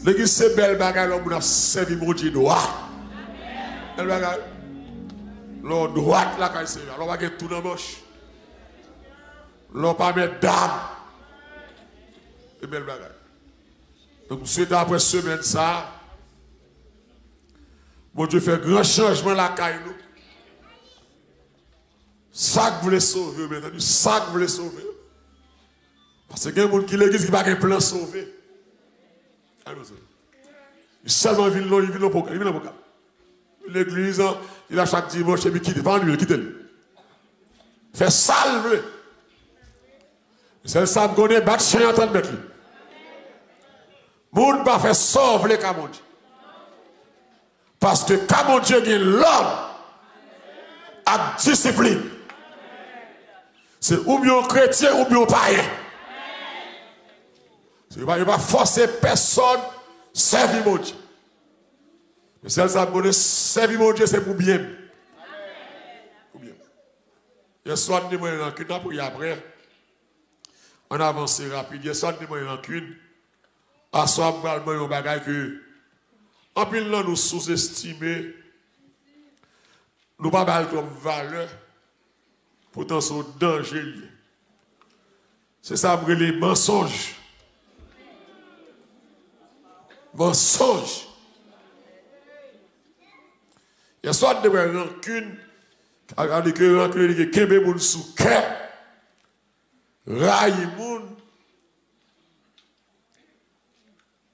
L'église c'est belle bagaille, l'homme a servi mon Dieu droit. Belle bagaille. L'homme droite là, quand il servi. Alors, on va mettre tout dans la manche. L'homme pas mettre dame. Et belle bagaille. Donc, je souhaite après semaine ça. Mon Dieu fait grand changement la caille nous. Ça que voulait sauver, maintenant. Ça que voulait sauver. Parce qu'il y a des gens qui l'église qui n'a pas un plan sauver. Il seulement vient là, il vient au programme. L'église, il a chaque dimanche, il quitte, pas lui, quitte-le. Fait salve. C'est ça que connaît, battre chien en train de mettre lui. Moun pas fait sauver les cas, mon Dieu. Parce que quand mon Dieu gagne l'homme à discipline, c'est ou bien chrétien ou bien païen. Il ne va pas forcer personne à servir mon Dieu. Mais celle ça me servir mon Dieu, c'est pour bien. Pour bien. Hier soir, nous avons rancune pour y après. On avance rapide. Hier soir, nous avons rancune. À soir, nous avons un bagage que. En plus, nous sous-estimons. Nous ne pas mal comme valeur. Pourtant, c'est un danger. C'est ça, les mensonges. Mensonge. Il y a soit de rancune, avec rancune qui kembe moun sous cœur, raille moun,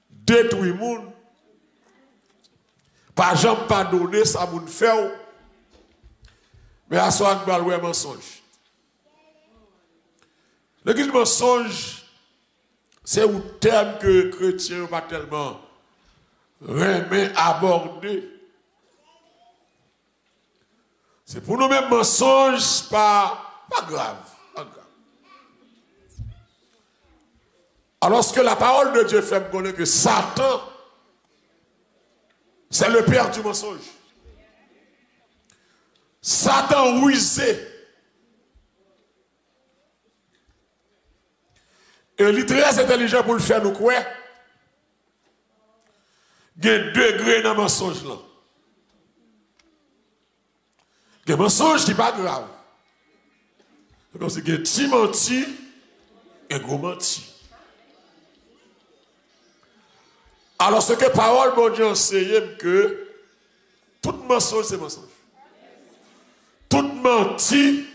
détruit moun, pas jamais pardonner ça moun fait, mais à soit de baloué mensonge. Le mensonge, c'est un terme que les chrétiens pas tellement remet aborder. C'est pour nous-mêmes mensonges, pas grave. Alors que la parole de Dieu fait me connaître que Satan, c'est le père du mensonge. Satan rusé. Et il est très intelligent pour le faire nous quoi? Il y a 2 degrés dans le mensonge là. Il y a un mensonge qui n'est pas grave. C'est comme si il y a un petit menti et un gros menti. Alors ce que la parole de Dieu enseigne que tout mensonge c'est mensonge. Tout menti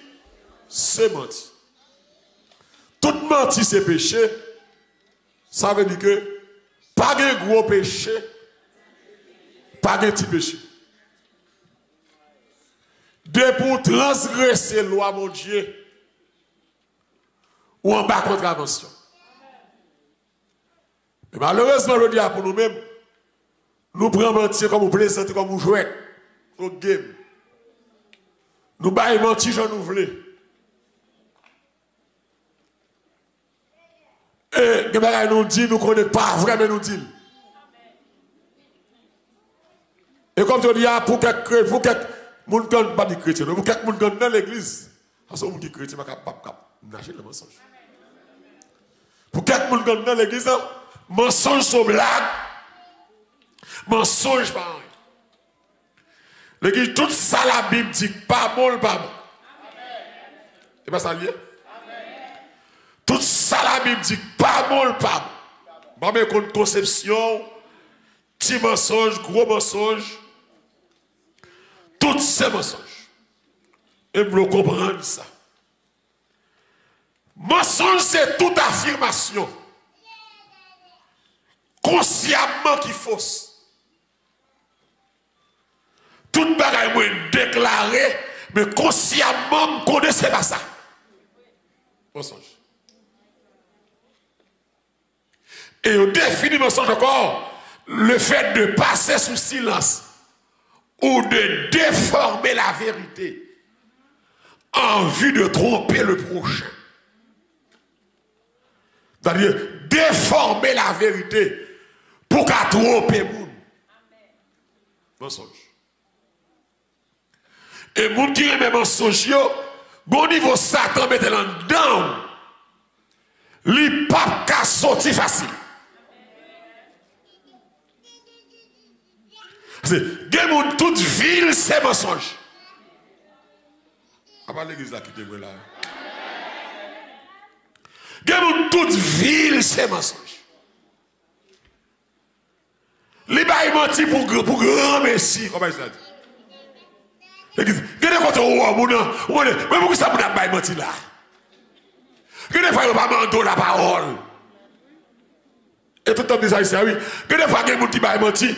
c'est menti. Tout menti c'est péché. Ça veut dire que pas de gros péché, pas de petit péché. De pour transgresser la loi, mon Dieu, ou en bas contravention. Mais malheureusement, je dis pour nous-mêmes, nous prenons mentir comme nous plaisantons, comme nous jouons au game. Nous baillons mentir, j'en nous voulons. Et que nous dit, nous ne connaissons pas vraiment nous dit. Et comme tu dis, pour quelques moun kan pas de chrétien, pour quelques moun kan dans l'église, parce que moun qui chrétien pas capable nager le mensonge. Pour quelques moun kan dans l'église, mensonge sont blague, mensonge pas rien. L'église tout ça la Bible dit pas bon pas bon. Et pas ça lié? Tout ça la Bible dit pas bon pas bon. Pas même contre conception, petit mensonge, gros mensonge. Toutes ces mensonges. Et vous comprenez ça. Mensonge, c'est toute affirmation. Consciemment qui fausse. Toute bagaille est déclarée, mais consciemment, vous ne connaissez pas ça. Mensonge. Et on définit mensonge encore le fait de passer sous silence ou de déformer la vérité en vue de tromper le prochain. C'est-à-dire déformer la vérité pour qu'à tromper le monde. Mensonge. Et les gens qui aiment les mensonges, bon niveau Satan mette là-dedans, il n'y a pas qu'à sortir facile. C'est toute ville, c'est mensonge. À part l'église là qui te là. Toute ville, c'est mensonge. Les bails mentis pour grand messie. Comment ça dit? L'église, regardez quand on voit, mais pourquoi ça vous bail menti là? Regardez fois, pas manteau la parole. Et tout le temps, des haïtiens, oui. Regardez fois, il y a des gens qui bail menti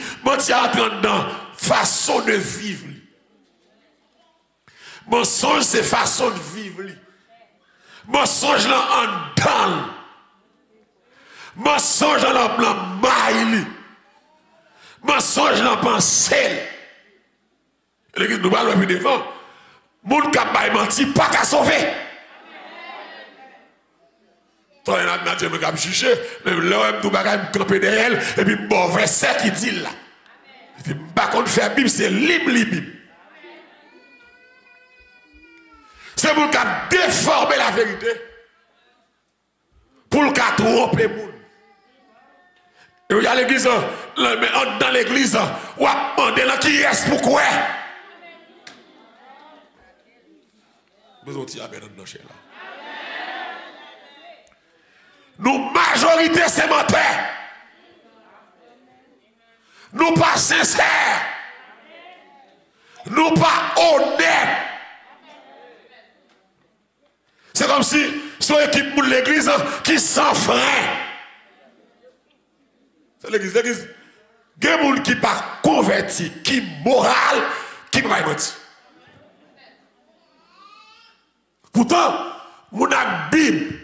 entre dans façon de vivre. Mensonge, c'est façon de vivre. Mensonge là en dans. Mensonge là en maille. Mensonge là en pensée. L'église nous parle plus devant. Moun qui a menti, pas qu'à sauver. Toi, il y a Dieu qui a jugé. Là, nous allons camper derrière elle. Et puis, bon, verset qui dit là. Il dit, pas qu'on fait la Bible, c'est libre. C'est pour qu'il a déformé la vérité. Pour qu'il a trompé les gens. Et il y a l'église, dans l'église, on a demandé qui est pourquoi. Nous avons là. Nous, majorité, c'est menteur. Nous pas sincères. Nous pas honnêtes. C'est comme si son équipe de l'église qui s'en freine. C'est l'église. Il y a des gens qui ne sont pas convertis, qui sont moral, qui ne sont pas mentir. Pourtant, mon Bible,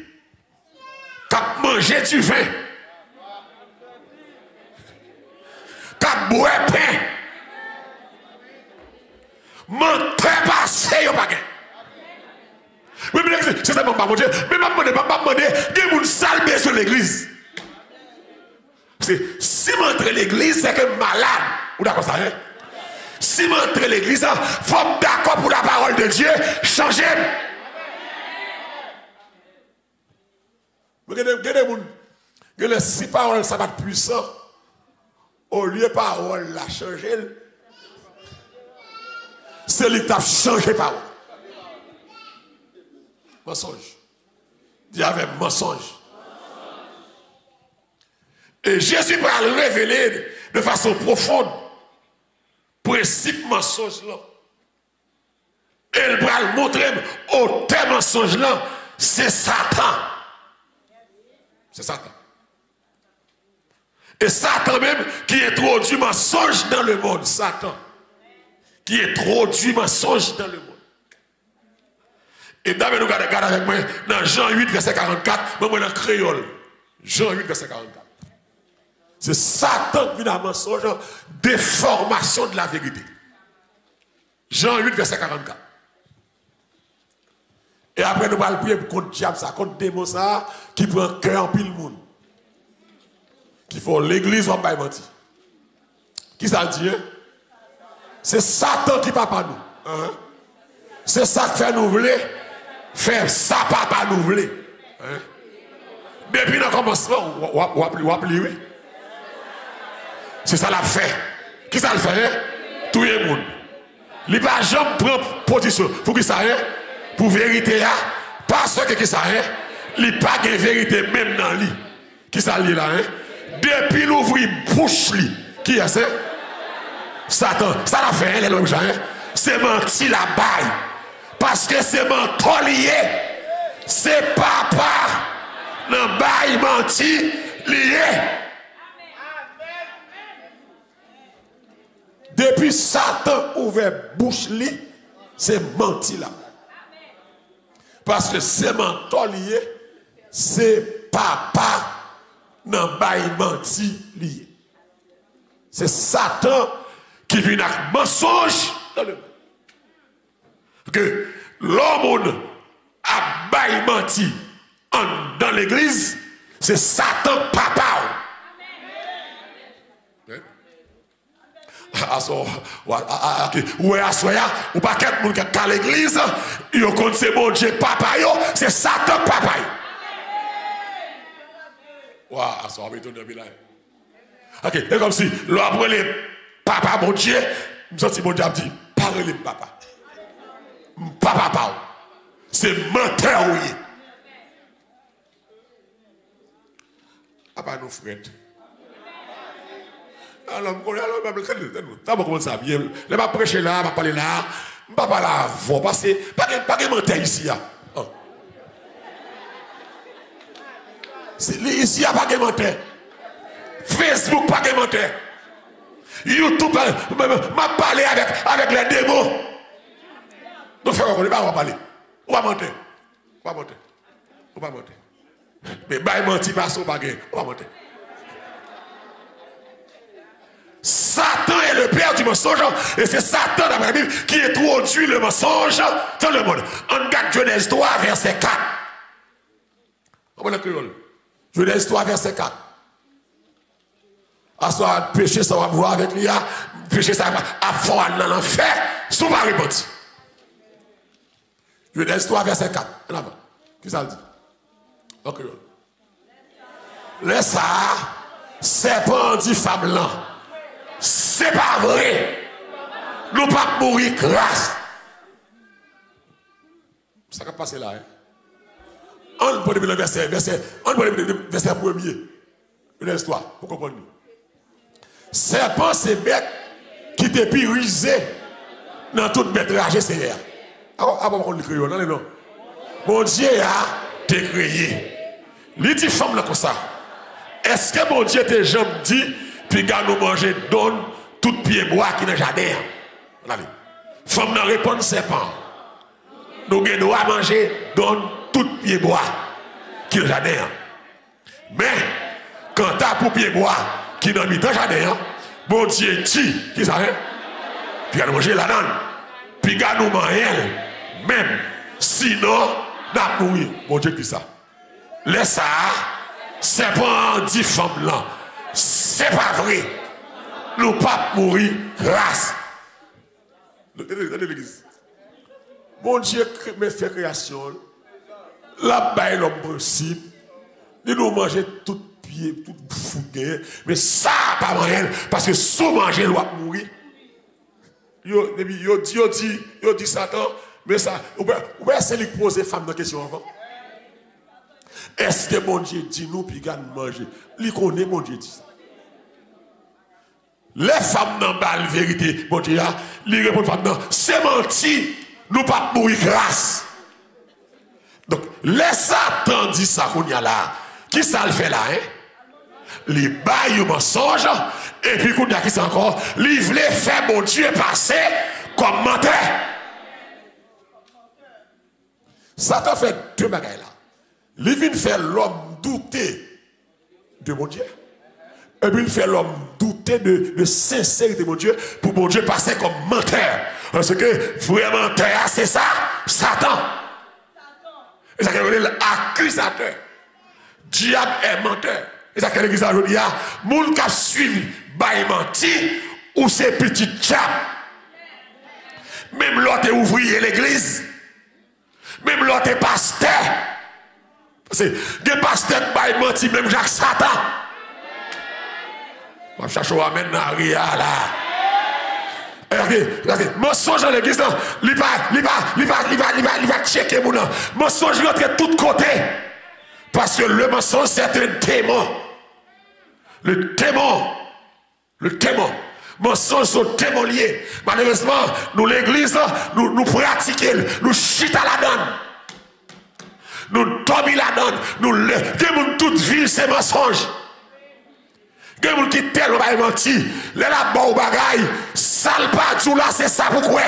qui a mangé du vin, qui a boire pain, menteur passé, yo pas gain. C'est ça, pas manger. Mais je ne vais pas demander, il y a une salbe sur l'église. Si je montre l'église, c'est que malade. Ou d'accord ça, hein? Si je montre l'église, il faut me d'accord pour la parole de Dieu, changer. Regardez, si parole ça va être puissant, au lieu de parole la changer, c'est lui qui a changé parole. Mensonge. Dis avec mensonge. Et Jésus va le révéler de façon profonde. Principe mensonge là. Et il va le montrer au thème mensonge là. C'est Satan. C'est Satan. Et Satan même qui introduit mensonge dans le monde. Satan. Qui introduit mensonge dans le monde. Et d'abord, nous regardons avec moi dans Jean 8, verset 44, moi dans créole. Jean 8, verset 44. C'est Satan qui vient à mensonge, déformation de la vérité. Jean 8, verset 44. Et après, nous allons prier contre le diable, contre le démon, qui prend cœur en pile monde. Qui font l'église en bail menti. Qui ça dit? Hein? C'est Satan qui papa nous. Hein? C'est ça qui fait nous voler. Faire ça, papa nous voulait. Hein? Depuis le commencement, on oui. C'est ça la fait. Qui ça le fait? Hein? Tout le monde. Il va jamais prendre position. Pour qui ça? Hein? Pour vérité, parce que qui ça? Hein? Il n'y a pas de vérité même dans lui. Qui ça lui là? Hein? Depuis l'ouvrir bouche lui. Qui est ça? Satan. Ça la fait, hein, les c'est menti la baille. Parce que c'est menton lié. C'est papa. Le bail menti lié. Depuis Satan ouvert bouche li, c'est menti là. Parce que c'est menton lié, c'est papa. Le bail menti lié. C'est Satan qui vient avec mensonge dans le monde. Que l'homme a bail menti dans l'église, c'est Satan papa. Ou pas quelqu'un qui est à l'église, il compte c'est mon Dieu papa, c'est Satan papa. Ok, c'est comme si l'homme papa, mon Dieu, je me sens mon Dieu dit, parlez papa. Papa, c'est menteur, oui. Papa, nous frères. Alors, d'abord, comment ça vient? Je vais prêcher là, je vais parler là, je vais parler là, parce que pas de menteur ici. Ici, il n'y a pas de menteur. Facebook, pas de menteur. YouTube, je parler avec les démons. Nous faisons quoi? On va parler. On va mentir. On va mentir. On va mentir. Mais bah, mentir, pas son bagage. On va mentir. Satan est le père du mensonge. Et c'est Satan, dans la Bible, qui introduit le mensonge dans le monde. On regarde Genèse 3, verset 4. On va le créole. Genèse 3, verset 4. À soit péché, ça va voir avec lui. Péché, ça va à fond dans l'enfer. Sous ma réponse. Genèse 3, verset 4. Qui ça dit? Ok. Laisse ça. Serpent dit femme là. C'est pas vrai. Nous ne pas mourir grâce. Ça va passer là. On peut le verset premier. Genèse 3. Vous comprenez? Serpent, c'est bête qui te risé dans toute bête ragée, c'est hier. Avant qu'on le crée, non. Mon Dieu a te créé. Il dit femme là comme ça. Est-ce que mon Dieu te jamais dit, puis gars nous manger, donne tout pied bois qui dans le jardin? Allez. Femme n'a répondu serpent. Nous gagnons à manger, donne tout pied bois qui dans le jardin. Mais, quand tu as pour pied bois qui dans le jardin, mon Dieu dit, qui ça fait? Puis gars nous manger la donne. Puis gars nous manger, même sinon, n'a mourir. Mon Dieu dit ça. Laisse ça, c'est pas dit femme là. C'est pas vrai. Nous pas mourir grâce. L'église. Mon Dieu me fait création. Là-bas, l'homme possible. Il nous manger tout pied, tout fougué. Mais ça, pas moyen. Parce que sous manger, il va mourir. Yo dit Satan. Mais ça, vous pouvez essayer de poser femme dans question avant. Est-ce que mon Dieu dit nous, puis gagne manger? Il connaît mon Dieu dit ça. Les femmes n'ont pas la vérité, mon Dieu, ils répondent femme non, c'est menti, nous pas mourir grâce. Donc, les Satan dit ça qu'on y a là. Qui ça le fait là, hein? Les bails au mensonge, et puis qu'on y a qui c'est encore, ils voulaient faire mon Dieu passer comme menteur. Satan fait deux bagailles là. Il vient faire l'homme douter de mon Dieu. Et puis il fait l'homme douter de sincérité de mon Dieu pour mon Dieu passer comme menteur. Parce que vraiment menteur, c'est ça, Satan. Et ça veut dire l'accusateur. Diable est menteur. Et ça veut dire que moun qui suivi by menti ou c'est petit diable. Même l'autre ouvrier l'église. Même l'autre pasteur. Parce que des pasteurs qui menti, même Jacques Satan. Je cherche à amener dans Ria là. Regardez, mensonge dans l'église, il va checker mon nom. Mensonge rentre de tous côtés. Parce que le mensonge, c'est un démon. Le démon. Mensonge sont démons liés. Malheureusement, nous, l'église, nous pratiquons, nous chutons à la donne. Nous tombons la donne. Nous le toute ville, c'est mensonge. Il y a des gens qui tellement menti. Les là bas au bagaille, sale pas tout là, c'est ça pourquoi.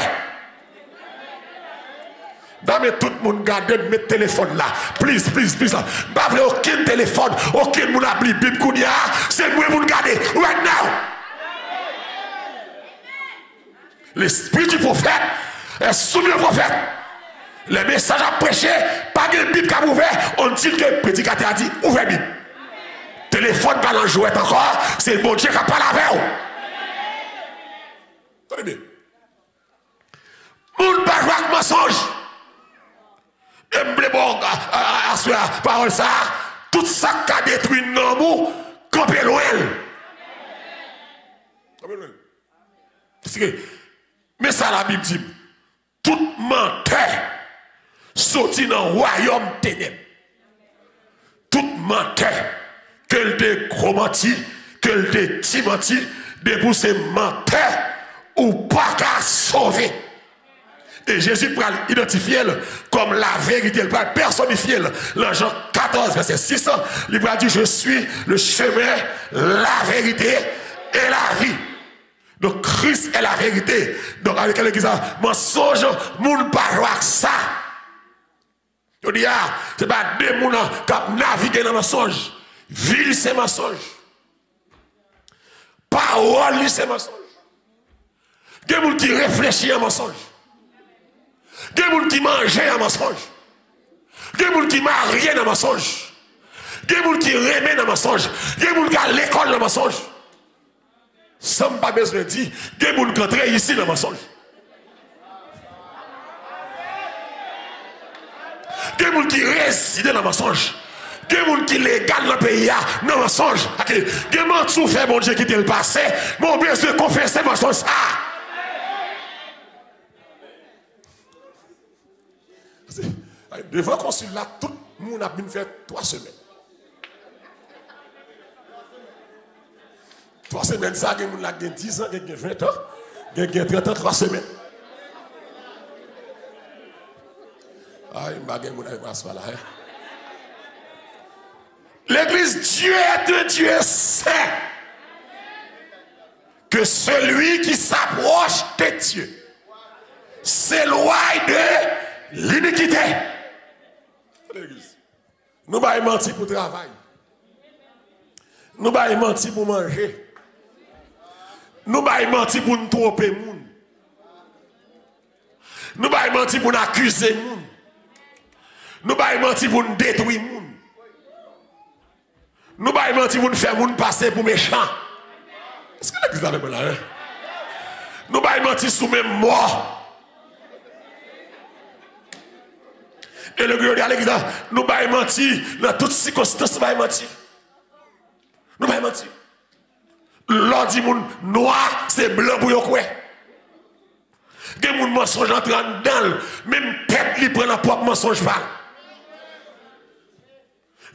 Mais tout le monde garde mes téléphones là. Please. Pas aucun téléphone, aucun monde a pris Bible Kounia. C'est moi qui garder right now. L'esprit du prophète est sous le prophète. Les messages à prêcher, pas de Bible qui a ouvert. On dit que le prédicateur a dit ouvre Bible. Téléphone pas en jouet encore, c'est bon Dieu qui a parlé avec vous. Tenez bien. Moun pas jouer avec mensonge. Et m'ble bon, à la parole ça, tout ça qui a détruit nos mous, campé loin. Mais ça la Bible dit, tout menteur sorti dans le royaume ténèbres. Tout menteur, qu'elle te gros menti, qu'elle te petit menti, de pour ces menteurs ou pas qu'à sauver. Et Jésus peut identifier comme la vérité, il peut personnifier. Dans Jean 14, verset 6, il va dire, je suis le chemin, la vérité et la vie. Donc Christ est la vérité. Donc avec l'église, mensonge, moun pas voir ça. Je dis, c'est pas des gens qui naviguent dans le mensonge. Ville, c'est mensonge. Parole, c'est mensonge. Il y a des gens qui réfléchissent à mensonge. Il y a des gens qui mangent à mensonge. Il y a des gens qui marient à mensonge. Il y a des gens qui remettent à mensonge. Il y a des gens qui à l'école à mensonge. Ça ne pas besoin de dire, il y a des gens qui entrent ici dans le mensonge. Il y a des gens qui résident dans le mensonge. Il y a des gens qui sont légaux dans le pays, dans le mensonge. Il y a des gens qui fait mon Dieu qui était le passé, mon besoin de confesser le mensonge. Devant le consulat, tout le monde a bien fait 3 semaines. 3 semaines, ça, il y a 10 ans, il y a 20 ans, il y a 30 ans, 3 semaines. Ah, il m'a gagné là. L'église, Dieu est un Dieu saint. Que celui qui s'approche de Dieu s'éloigne de l'iniquité. L'église. Nous n'avons pas menti pour travail. Nous n'avons pas menti pour manger. Nous n'avons pas menti pour nous tromper. Nous n'avons pas menti pour nous accuser. Nous n'avons pas menti pour nous détruire. Nous n'avons pas menti pour nous faire passer pour méchants. Est-ce que l'église est là? Nous n'avons pas menti sous même mort. Et le Dieu de l'église, nous n'avons pas menti dans toutes circonstances. Nous n'avons pas menti. Nous n'avons pas menti. L'on dit noir, c'est blanc pour vous. Il y a des mensonges entrant dedans, même tête qui prend la propre mensonge. Il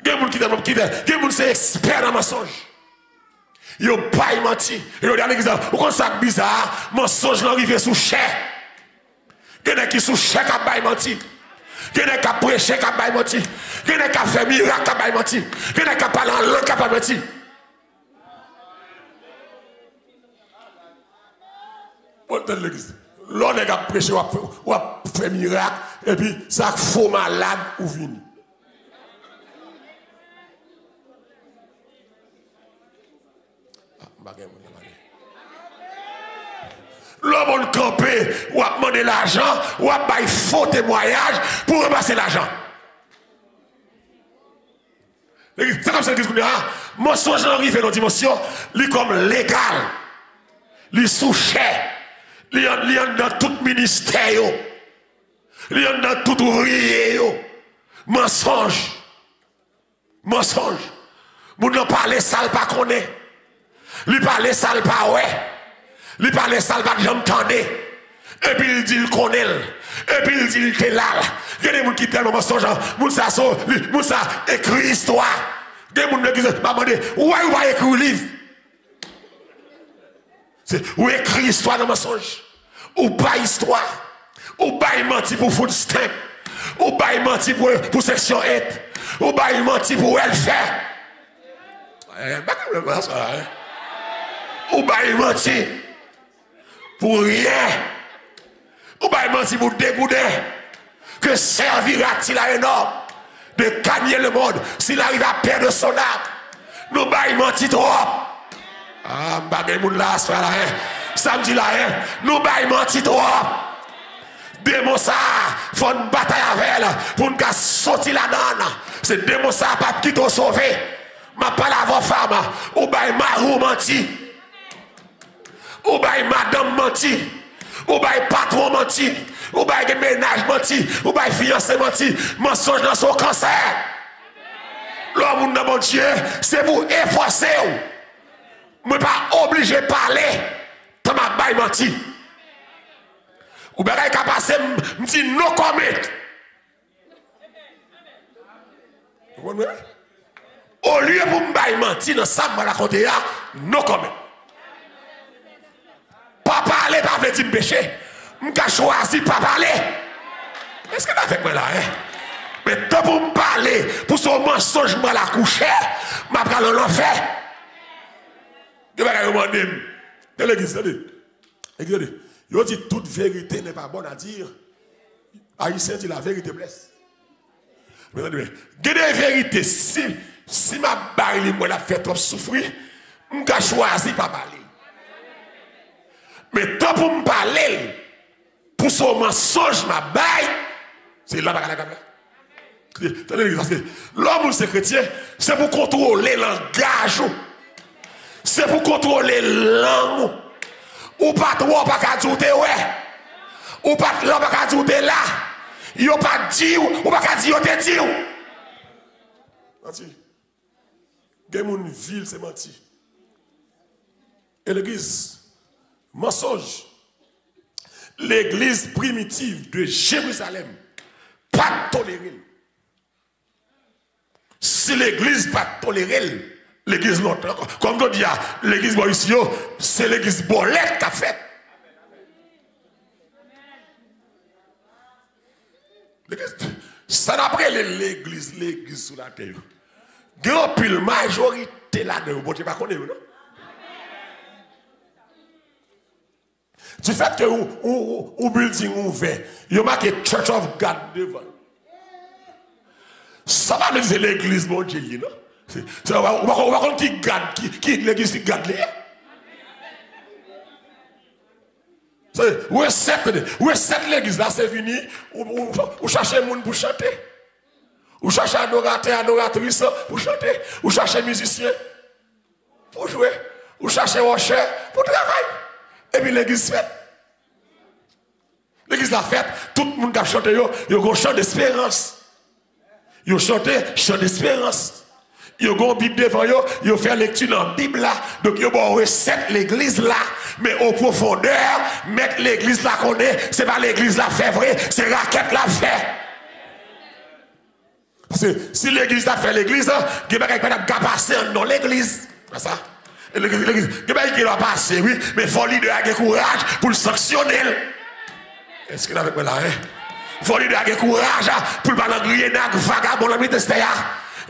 y a des gens qui sont experts dans le mensonge. Ils n'ont pas menti. Et ils ont dit à l'église, pourquoi ça bizarre, mensonge n'arrive sous chair. Il y en a qui sont sous chair qui ont menti. Il y en a qui ont prêché qui ont menti. Il y en a qui ont fait miracle qui ont menti. Il y en a qui ont parlé en langue qui ont menti. L'église. L'on a prêché ou a fait miracle, et puis ça faux malade ou vini. L'homme a campé, ou a demandé l'argent, ou a fait faux témoignage pour ramasser l'argent. C'est comme ça que je dis, mensonge arrive dans une dimension, il est comme légal, il est sous chair. Il y a dans tout ministère, il y a dans tout ouvrier, mensonge. Mensonge. Vous ne parlez sale pas qu'on est. Il parle sale pas ouais. Il parle sale pas que j'entendais. Et puis il dit il connaît. Et puis il dit il est là. Il y a des gens qui tellement mensonge. Moussa écrit histoire. Il y a des gens qui disent, où va écrire le livre? Ou écrit histoire dans le mensonge, ou pas histoire, ou pas menti pour food stamp, ou pas menti pour section 8, ou pas menti pour welfare. Ou pas menti pour rien, ou pas menti pour dégoûter. Que servira-t-il à un homme de gagner le monde s'il arrive à perdre son âme? Nous pas menti trop. Ah, bagay moun la, ça là, samedi là, nous bail menti trop. Démon ça, faut une bataille avec elle pour nous sortir la donne. C'est démon ça, pas qui t'ont sauvé. Ma pas la voix femme, ou bail marou menti. Ou bail madame menti. Ou bail patron menti. Ou bail ménage menti. Ou bail fiancé menti. Mensonge dans son cancer. L'homme de mon Dieu, c'est vous efforcer. Je ne suis pas obligé de parler. Tu m'as menti. Ou bagay ka passe, m'di no comment. Vous comprenez? Au lieu pour m'bay menti dans ça, m'a raconté ya, no comment. Pas parler, pas veut dire péché. M'ka choisi pas parler. Est-ce que t'as fait moi là, hein? Mais tant pour me parler, pour son mensonge, moi la coucher, m'a pris l'enfer. Je vais demander, de l'église, regardez, il dit toute vérité n'est pas bonne à dire. Haïtien dit la vérité blesse. Mais il y a des vérités, si ma barre, moi la fait trop souffrir, je vais choisir pas parler. Mais tant pour me parler, pour son mensonge, ma baille, c'est là que l'homme c'est chrétien, c'est pour contrôler le langage. C'est pour contrôler langue. Ou pas trop, pas qu'à dire ouais. Ou pas là, pas qu'à dire là. Yo pas dire, ou pas qu'à dire yo te dire. Menti. Gen moun ville c'est menti. Et l'église, mensonge. L'église primitive de Jérusalem, pas tolérée. Si l'église pas tolérée, l'église l'autre, comme on dit, l'église Mauricio, c'est l'église Bolette qui a fait. Ça d'après l'église sous la terre. Grand pile majorité là-dedans, vous ne pas connaître, non? Du fait que ou building ouvert, il y a marqué Church of God devant. Ça va nous dire l'église, mon Dieu, non? On va voir qui garde, qui l'église qui garde les. Où est cette l'église là, c'est fini, ou cherchez un monde pour chanter. Ou cherchez adorateur, adoratrice pour chanter. Ou cherchez musicien pour jouer. Ou cherchez worship pour travailler. Et puis l'église fait. L'église la fête, tout le monde qui a chanté, il y a un chant d'espérance. Il y a un chant d'espérance. Il y a une Bible devant eux, il y a fait lecture dans la Bible là. Donc il y a une recette l'église là, mais au profondeur, mettre l'église là qu'on est, c'est pas l'église là fait vrai, c'est raquette là fait. Parce que si l'église a fait l'église, il y a quelqu'un qui a passé dans l'église. C'est ça? L'église, il y a quelqu'un qui doit passer, oui, mais il faut leader avoir courage pour le sanctionner. Est-ce que vous avez là, hein? Il faut leader avoir courage pour le balancer griller dans le vagabond, la ministère.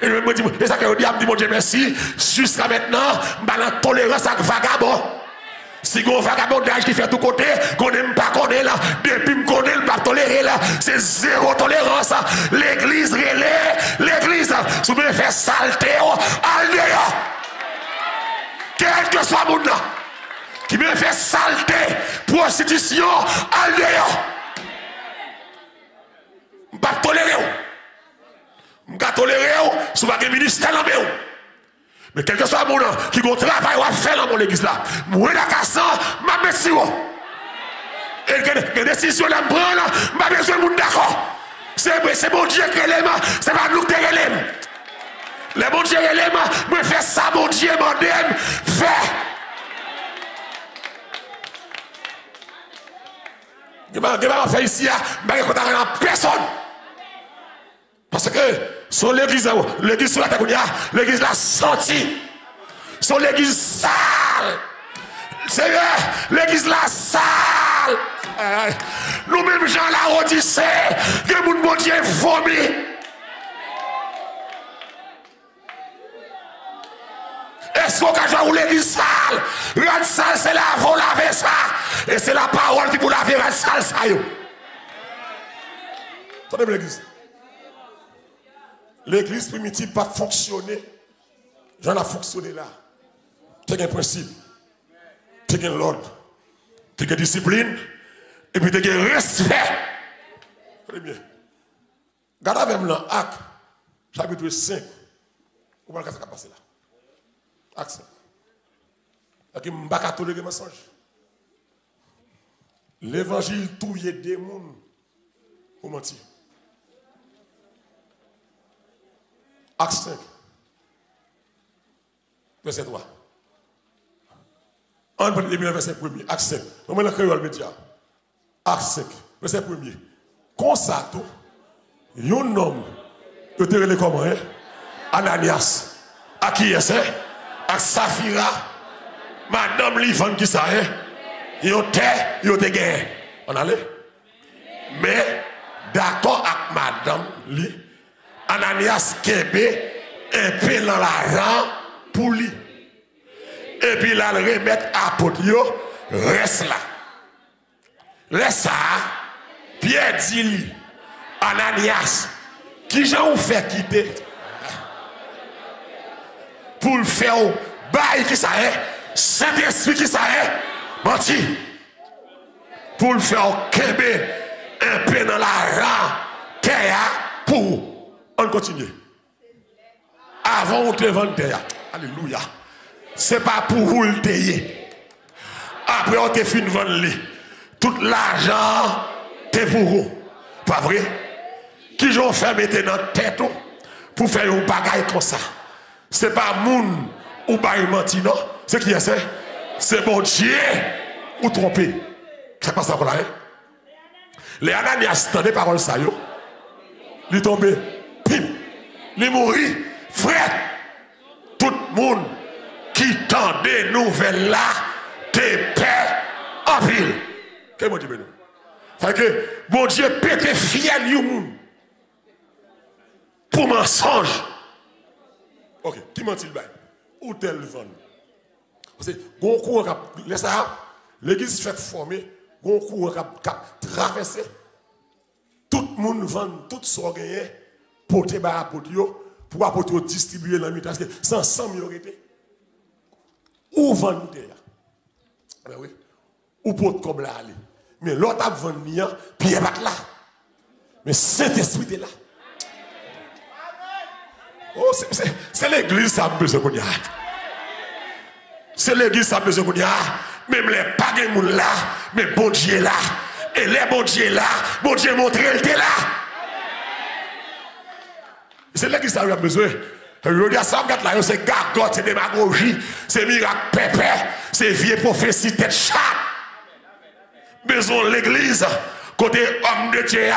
Et je me dis, et ça que je dis, mon Dieu, merci. Jusqu'à maintenant, je suis tolérance avec vagabond. Si vous vagabond qui fait tout côté, qu'on n'aime pas connaître là, depuis que je connais, je ne pas tolérer là, c'est zéro tolérance. L'église relais, l'église, si vous me faites saleté, allez dehors. Quel que soit mon nom, qui me fait saleté, prostitution, allez dehors. Je ne pas tolérer. Je ne vais pas tolérer si vous avez un ministère dans le. Mais quel que soit mon nom, qui a un travail à faire dans mon église là, moi la casse, je vais si vous. Et que décision là, je n'ai pas besoin de monde d'accord. C'est mon Dieu qui est là, c'est pas nous qui est là. Les bon Dieu est là, je fais ça, mon Dieu, mon Dieu, fait. Je ne vais pas faire ici, je ne vais pas faire personne. Parce que sur l'église sur la terre, l'église l'a senti. Sur l'église sale. C'est vrai, l'église la sale. Nous-mêmes, gens la Odyssée, que mon bon Dieu vomi. Est-ce qu'on a joué l'église sale? Rendre sale, c'est là, vous laver ça. Et c'est la parole qui vous laver rendre sale, ça. Attendez l'église. L'église primitive pas fonctionner. J'en ai fonctionné là. Tu as un principe. Tu as l'ordre. Tu as discipline. Et puis tu as respect. Très bien. Regardez avec moi Acte, chapitre 5. Comment ça va passer là? Acte 5. Je ne vais pas tolérer mensonge. L'évangile touille des mondes pour mentir. Acte 5, verset 3. On va le verset 1er. Acte 5. On va le créole média. Acte 5, verset 1er. Comme ça, tout, un homme, il te relève comment, hein? Ananias, à qui est-ce? À Saphira, madame Livane qui ça, hein? Il te gagné. On allait? Mais, d'accord avec madame Li, Ananias Kébé, un peu dans l'argent pour lui. Et puis là, le remettre à l'apôtre, reste là. Reste ça, Pierre dit lui, Ananias, qui j'en fait quitter pour le faire bail qui ça est, Saint-Esprit qui ça est, menti. Pour le faire kébé un peu dans l'argent qu'il y a pour. On continue. Avant on te vend terre. Alléluia. C'est pas pour vous le payer. Après on te fin vendre lui. Tout l'argent c'est pour vous. Pas vrai? Qui j'ont fait mettre dans la tête pour faire un bagage comme ça. C'est pas moun ou bail menti non. C'est qui est ça? C'est bon Dieu ou trompé. C'est pas ça pour là. Les Ananias tendaient parole ça yo. Il tombé. Pim. Il mourit. Frère. Tout le monde qui tendait nouvelles là te paie en ville. Qu'est-ce que je dis? Fait que mon Dieu pété fiel you pour mensonge. Ok, qui mentit le où tel vend? Parce que bon courant laisse ça, l'église fait former, bon courant traverser. Tout le monde vend tout ce gagné pour te battre pour apporter distribuer dans le parce que sans 100 000 été. Où vendre ben oui. Ou pour comme là aller. Mais l'autre a vendu bien, puis il est là. Mais Saint-Esprit est là. Oh, c'est l'église ça a besoin qu'on y a. C'est l'église ça a besoin qu'on y a. Même les pagues là, mais bon Dieu est là. Et les bon Dieu là, bon Dieu montre qu'il était là. C'est l'église ça a besoin. Regarde ça, là, c'est gargote, c'est démagogie, c'est miracle pépé, c'est vieille prophétie tête chat. Besoin l'église, côté homme de Dieu,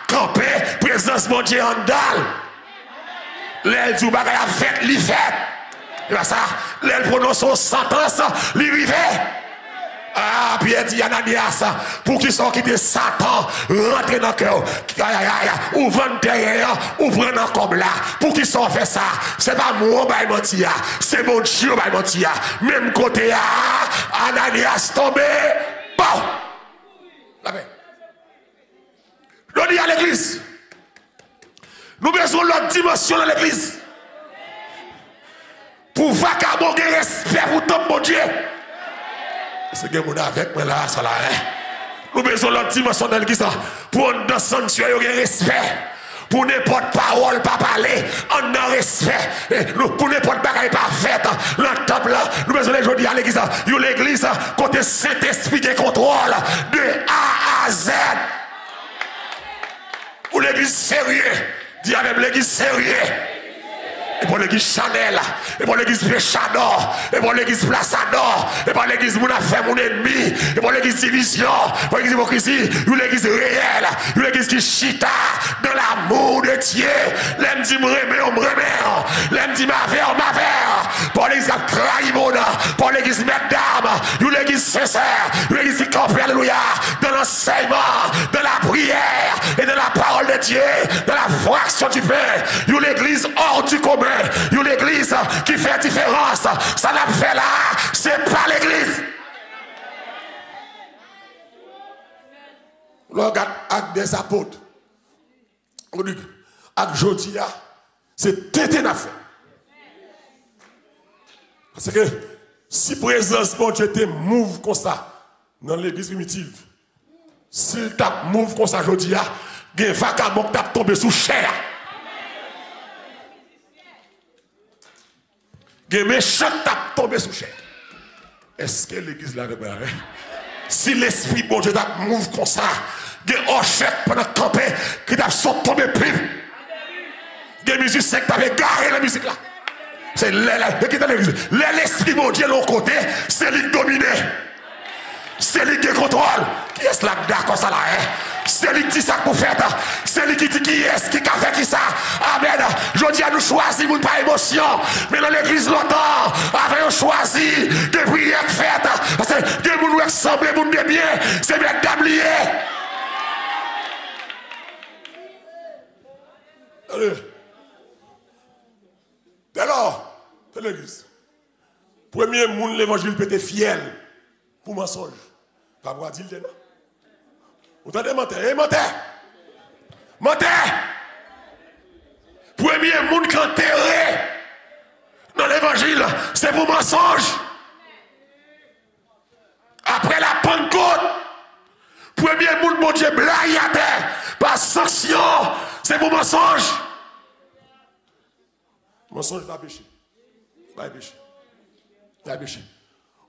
campé, présence mon Dieu en dalle. L'aile du bagay a fait, li fait. Et bien ça, l'aile prononce son sentence, li rive. Ah, Pierre dit Ananias, pour qu'ils soient quittés Satan, rentrer dans le cœur, ou vendre derrière, ou prendre comme là, pour qu'ils soient fait ça. C'est pas moi, bah, mentir, c'est mon Dieu, bah, mentir. Même côté, Ananias tombé, bon. La paix. Je dis à l'église, nous besoin de l'autre dimension dans l'église. Pour vagabonder respect pour ton bon Dieu. C'est que mon avec moi là, ça là. Nous besoin de l'autre dimension dans l'église. Pour un dans sanctuaire, il y a respect. Pour n'importe parole, pas parler, on a respect. Pour n'importe bagaille pas fait, dans le temple là, nous besoin de aujourd'hui à l'église. L'église, côté Saint-Esprit qui contrôle de A à Z. Ou l'église sérieux, dis avec l'église sérieux. Et pour l'église Chanel, et pour l'église Péchador, et pour l'église Plaçador, et pour l'église mon affaire, mon ennemi, et pour l'église division, pour l'église hypocrisie, ou l'église réelle, ou l'église qui chita dans l'amour de Dieu. L'aime dit me remet, l'aime dit ma verre, pour l'église qui a trahi mon âme, pour l'église maître d'âme, ou l'église sincère, ou l'église qui campe, alléluia, dans l'enseignement, dans la prière, et dans la parole de Dieu, dans la fraction du pain, ou l'église hors du commun. L'église qui fait différence, ça n'a fait là, c'est pas l'église. Regarde avec des apôtres. On dit avec Jodia, c'est tété n'a fait. Parce que si présence bon Dieu te move comme ça dans l'église primitive, s'il t'a move comme ça Jodia, il y a un vagabond qui t'a tombé sous chair. Les méchants tapent tombé sous chair. Est-ce que l'église l'a réparé? Si l'esprit bon Dieu t'a move comme ça, il y a un chèque pendant campé qui t'a tombé plus. Il y a des musiciens qui t'avaient garé la musique là. C'est l'esprit bon Dieu de l'autre côté, c'est lui qui domine. C'est lui qui contrôle. Qui est est là d'accord ça là hein. C'est lui qui dit ça pour faire. C'est lui qui dit qui est qui a fait qui ça. Amen. Je dis à nous choisir nous pas émotion. Mais dans l'église longtemps, avec choisi de prières faites. Parce que des gens nous ressemblent, nous de bien. C'est bien d'ablier. Allez. Dès lors, c'est l'église. Premier monde, l'évangile peut être fiel pour mensonge. Pas moi dire le non. Vous entendez menteur? Menteur! Menteur! Premier monde qui enterré dans l'évangile, c'est pour mensonge. Après la Pentecôte, premier monde, mon Dieu, blague à terre, par sanction, c'est pour mensonge. Mensonge, pas péché. Pas péché. Pas péché.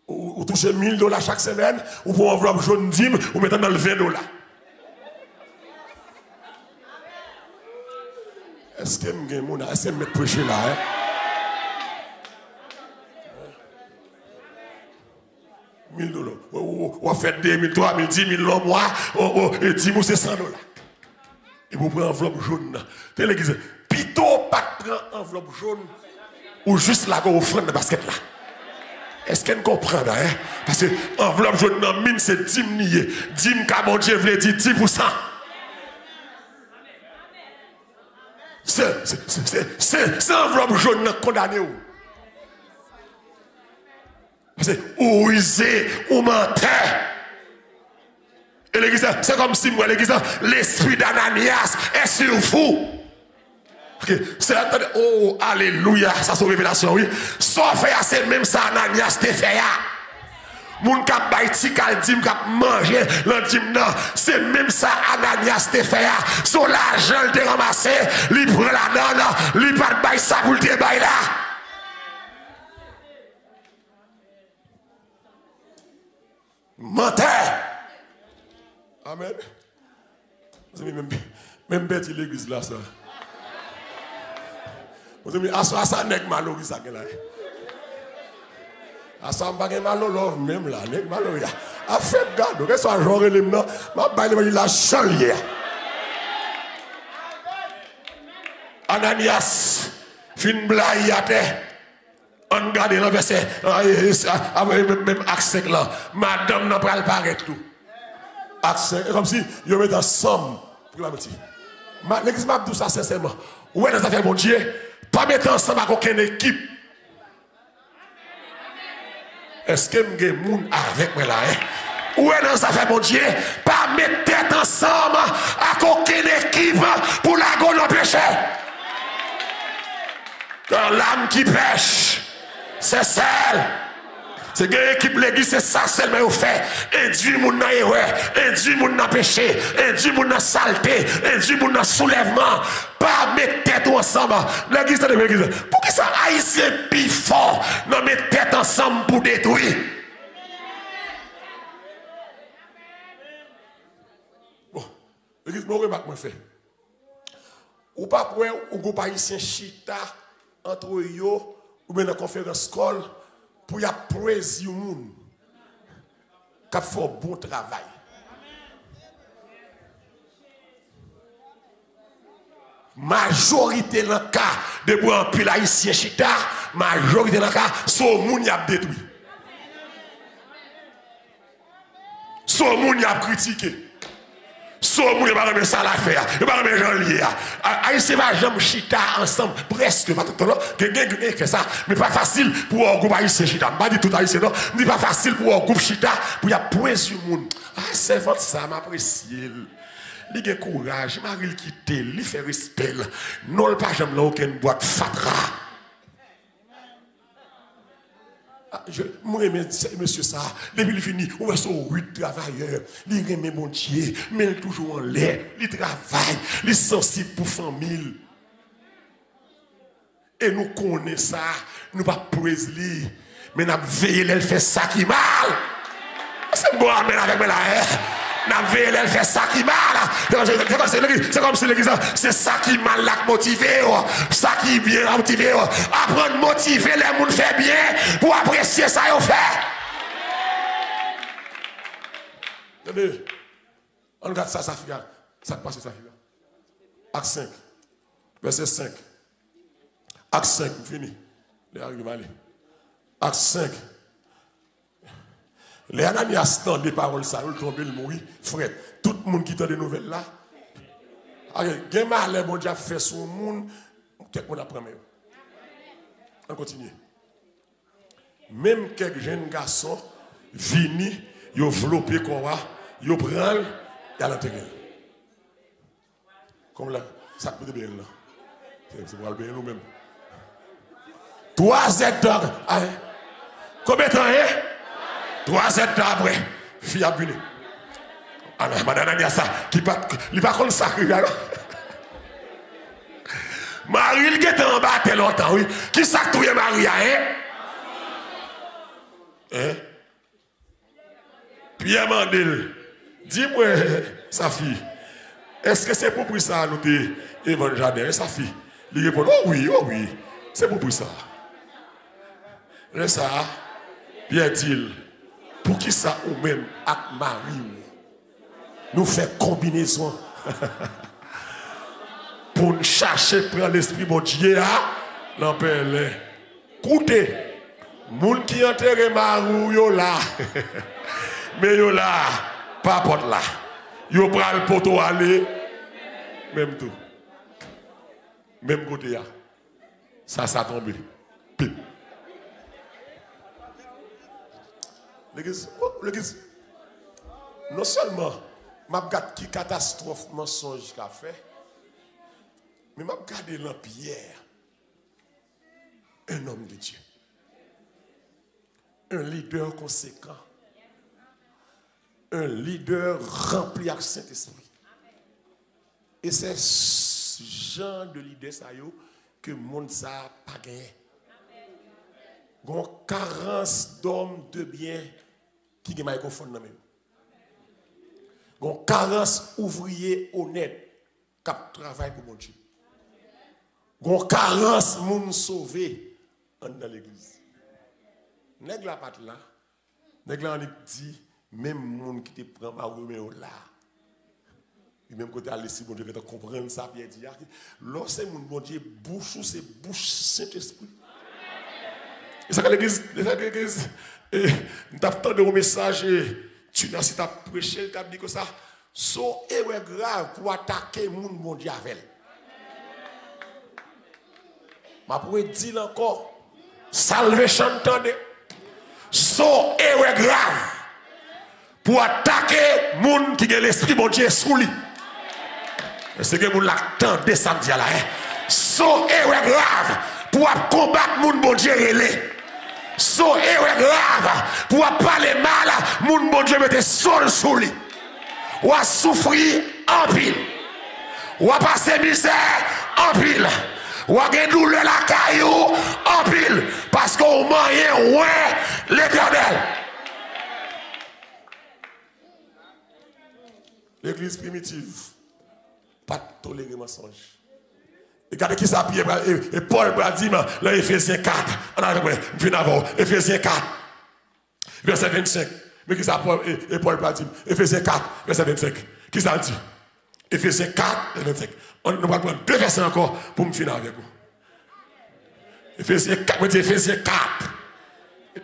Vous touchez $1000 chaque semaine, ou pour enveloppe jaune dîme, ou mettez dans le $20. Est-ce que je vais prêcher là? Hein? $1000. On fait 2000, 3000, 10 000 le mois, et 10 000 c'est $100. Et vous prenez enveloppe jaune. T'es l'église. Plutôt pas prendre enveloppe jaune, ou juste là, vous offrande de basket là. Est-ce qu'elle comprend là? Hein? Parce que enveloppe jaune dans mine, c'est 10 niais. 10 mon Dieu veut dire 10%. C'est enveloppe jaune condamné. Parce que ou usé, ou menteur. Et l'église, c'est comme si moi, l'église, l'esprit d'Ananias est sur vous. Okay. Oh, alléluia, ça c'est une révélation, oui. Sauf que c'est même ça, Ananias te fait. Moun kap bay ti kal dim kap manger l'andim nan, c'est même ça Ananias te fait. Son l'argent te ramassé, li prend la donne, li pas bay ça pour te bay là. Menteur. Amen. Même bête l'église là ça. Vous avez dit, ça n'est pas malo qui ça là. Ça n'est pas malo même là, n'est pas malo. A fait garde, que ça genre les non, m'a bailler la chalière. Ananias fin blague à terre. On garde le verset avec même accès là. Madame n'a pas le paraître tout. Accès comme si il met ensemble pour la petite. L'église m'a dit ça sincèrement. Ouais dans affaire mon Dieu. Pas mettre ensemble avec aucune équipe. Est-ce que vous avez des gens avec moi là? Où est dans ça fait mon Dieu? Pas mettre tête ensemble avec aucune équipe pour la gueule péché. Dans l'âme qui pêche, c'est celle. C'est une équipe l'église, c'est ça seulement vous fait. Induit mon dans erreur, induit mon dans péché, induit mon dans saleté, induit mon dans soulèvement. Pas mettre tête ensemble. L'église de l'église. Pour qui ça haïtien plus fort, non mettre tête ensemble pour détruire. Bon, l'église, mon remarque me fait. Ou pas pour un groupe haïtien chita entre eux, ou bien dans la conférence scole. Pour y appraiser le monde qui a fait un bon travail. Majorité dans le cas de bois en pile haïtien chita, majorité dans le cas, son monde y a détruit. Son monde y a critiqué. Son monde y a pas ça l'affaire, il va pas gens liés. Haïtien va jamais chita ensemble presque pas tout le temps. Quelqu'un fait ça, mais pas facile pour un groupe haïtien chita. Pas dit tout haïtien non, mais pas facile pour un groupe chita pour y a point sur le monde. Ah c'est votre ça m'apprécie. Il a courage, il m'a quitté, il fait respect. Non pas jamais là aucune boîte fatra. Moi, monsieur ça, depuis il finit, on va sur 8 travailleurs, il remet mon Dieu, mais il est toujours en l'air, il travaille, il est sensible pour famille. Et nous connaissons ça, nous ne pas praiser, mais nous veillons, elle fait ça qui mal. C'est bon, amen avec moi là, nous veillons, elle fait ça qui mal. C'est comme si l'église, c'est ça qui mal l'a motivé, ça qui bien motivé. Apprendre à motiver les gens fait bien pour apprécier ça qu'ils fait. Attendez, On regarde ça, ça fait. Ça passe, ça fait. Acte 5, verset 5. Acte 5, fini. Les arguments. Acte 5. Les Ananias tendent des paroles, ça, ils tombent, ils mourent. Frère, tout le monde qui tend des nouvelles là. Il y a mal, bon Dieu fait sur le monde, on apprend même. On continue. Même quelques jeunes garçons viennent, ils ont flopé quoi, ils prennent et à l'intérieur. Comme là, ça peut être bien là. C'est pour le bien nous-mêmes. 3 heures d'après. Combien de temps, hein? 3 heures d'après. Fille a venu. Alors, madame Ania, ça, qui pas contre ça, Marie, il était en bas tellement longtemps, oui. Qui ça touille Marie, hein? Hein? Pierre Mandel, dis-moi, sa fille, est-ce que c'est pour ça nous t'es évangélisé, sa fille? Il répond, oh oui, c'est pour ça. Et ça, Pierre dit, pour qui ça ou même avec Marie, nous faisons combinaison. Pour nous chercher prendre l'esprit mon Dieu à l'empêler. Écoutez, moun qui enterre Marou yo là. Mais yo là, pas porte là. Yo prend le poteau aller même tout. Même côté là. Ça tombé. Pip. L'église, non seulement m'a regardé qui catastrophe mensonge qu'a fait. Mais je regarde dans Pierre, un homme de Dieu, un leader conséquent, un leader rempli avec Saint-Esprit. Et c'est ce genre de leader que le monde n'a pas gagné. Il y a une carence d'hommes de bien qui est microphone dans le même. Il y a une carence d'ouvriers honnêtes qui travaillent pour mon Dieu. Gon carence moun sauvé dans l'église. Nèg la pat là, nèg la on dit même moun qui te prend par Roméo là. Et même côté aller si bon Dieu va comprendre ça bien dit. Lorsque moun bon Dieu bouche ou c'est bouche Saint-Esprit. Et ça que l'église nous t'attend de message tu n'as si t'as prêché t'as dit que ça so est grave pour attaquer moun bon Dieu avec. Je pourrais dire encore, salve chantande, so est grave pour attaquer les gens qui ont l'esprit bon Dieu sous lui. C'est que vous l'attendez samedi là. So est grave pour combattre les gens bon Dieu relais. So est grave pour parler mal à les gens bon Dieu mettre sol sous lui. Ou à souffrir en pile. Ou à passer misère en pile. Ou à douleur la caillou en pile parce qu'on mange ouais l'Éternel. L'église primitive, pas de tolérer mensonge. Regardez qui ça Pierre et Paul va dire dans Éphésiens 4. On a vu avant Éphésiens 4 verset 25. Mais qui ça Paul et Paul va dire Éphésiens 4 verset 25. Qui ça dit Éphésiens 4 verset 25. On va prendre 2 versets encore pour me finir avec vous. Éphésiens 4, Éphésiens 4,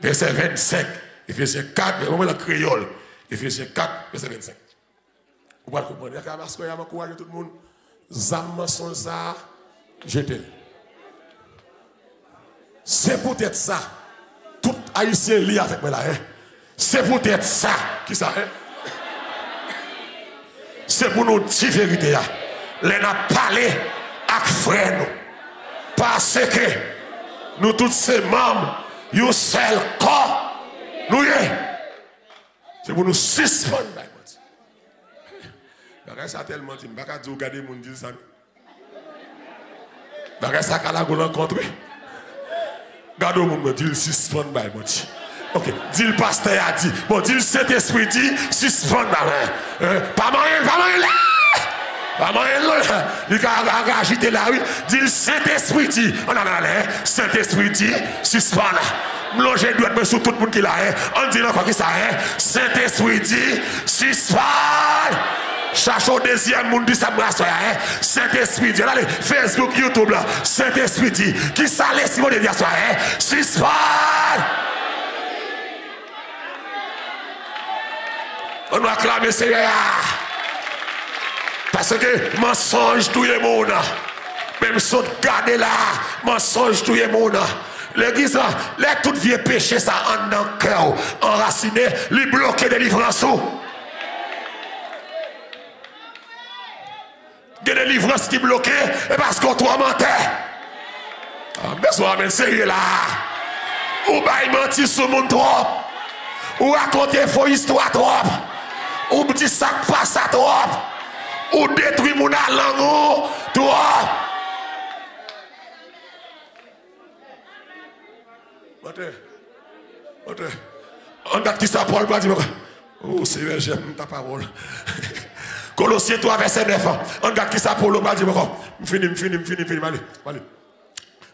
verset 25. Éphésiens 4, on va la créole. Éphésiens 4, verset 25. Vous allez comprendre. Parce qu'il y a encouragé tout le monde. Zam sont ça, jetez. C'est peut-être ça. Tout haïtien lit avec moi là. C'est peut-être ça. Qui ça? C'est pour nous dire vérité. Les n'a parlé avec frère nous. Parce que nous tous ces membres, nous seul corps, nous y est. C'est pour nous suspendre. Bagay ça tellement dit, bagay dit regarder mon dit ça. Bagay ça qu'à la rencontrer. Gardez mon me dit suspend by mon dit. OK, dit le pasteur a dit. Bon, dit le Saint-Esprit dit suspend pas moyen là. Pas moyen là. Il a agité là oui. Dit le Saint-Esprit dit. On a là Saint-Esprit dit suspend là. M'longer doit me sur tout le monde qui là. On dit encore qui ça Saint-Esprit dit suspend. Cherche au deuxième monde dit ça me rassure. Saint-Esprit Dieu. Allez, Facebook, YouTube là. Saint-Esprit dit. Qui ça laisse si vous devez dire ça? Suspend. On doit acclamer Seigneur. Parce que mensonge tout le monde. Même si on garde là, mensonge tout le monde. L'église, les tout vieux péchés, ça en dans le cœur, enraciné, les bloquer des livrances. Il y a des livrances qui bloquent, et parce qu'on tourmentait. Mais sois même sérieux là. Ou bien mentir sur mon trop. Ou raconter faux histoire trop. Ou dire ça passe à trop. Ou détruire mon langue trop. On a qui ça Paul va dire. Oh Seigneur, j'aime ta parole. Colossiens 3 verset 9. On a qui ça Paul va dire. Fini. Allez.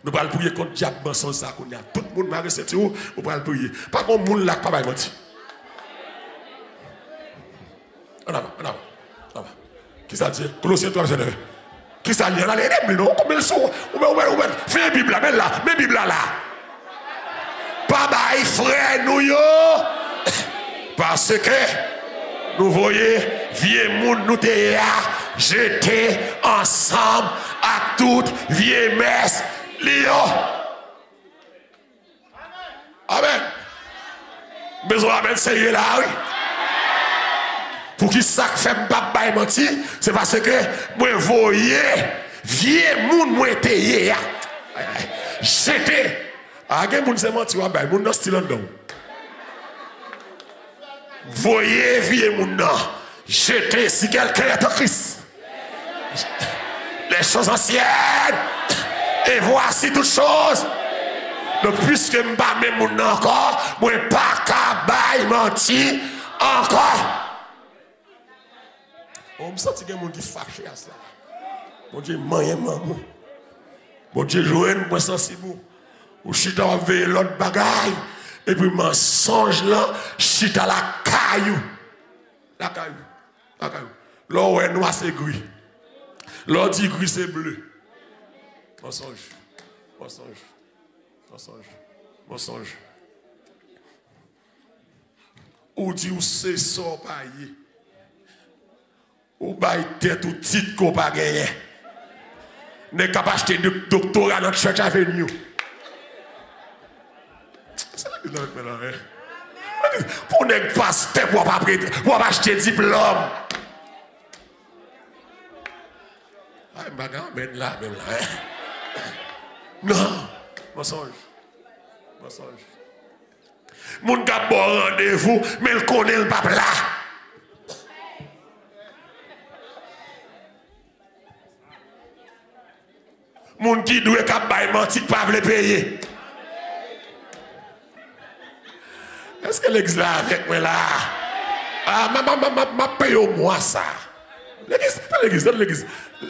Nous allons prier contre le diable mensonge ça qu'on a. Tout le monde m'a reçu ou nous allons prier. Pas comme monde là pas menti. On va. Qui ça dit? Colossiens 3 verset 9. Qui ça dit? Allez, non, comme ils sont. Fais la Bible là, mets Bible là. Pas bail frère nous yo. Parce que nous voyons vieux monde nous te jeter ensemble à toute vieille messe. Lio. Amen. Besoin amen sérieux là oui. Pour qui ça fait pas bail menti, c'est parce que moi voyez vieux monde moi te jeter. Ah, gen moun se menti wa bay, moun nan style en don. Voyez vieux moun nan, jetez si quelqu'un est en Christ. Les choses anciennes, et voici toutes choses. Donc puisque m'ba même moun nan encore, moi pas ka bay menti encore. On me senti gen moun qui fâché à ça. Mon Dieu, moyen maman. Mon Dieu, jouen moi sensible. Ou chita va veiller l'autre bagaille. Et puis mensonge là, chita la caillou. La caillou. Là où est noir c'est gris. Là dit gris c'est bleu. Mensonge. Ou dit ou c'est ça paye. Ou baille tête ou titre qu'on pas gagné. N'est capable d'acheter de doctorat dans Church Avenue. Pour ne pas step pour pas acheter diplôme. Même là. Non, mensonge. Moun ka bon rendez-vous, mais il connaît le pape là. Moun qui doit ka bay menti pas veut payer. Est-ce que l'église là avec moi là? Ah, ma paye au mois ça. L'église.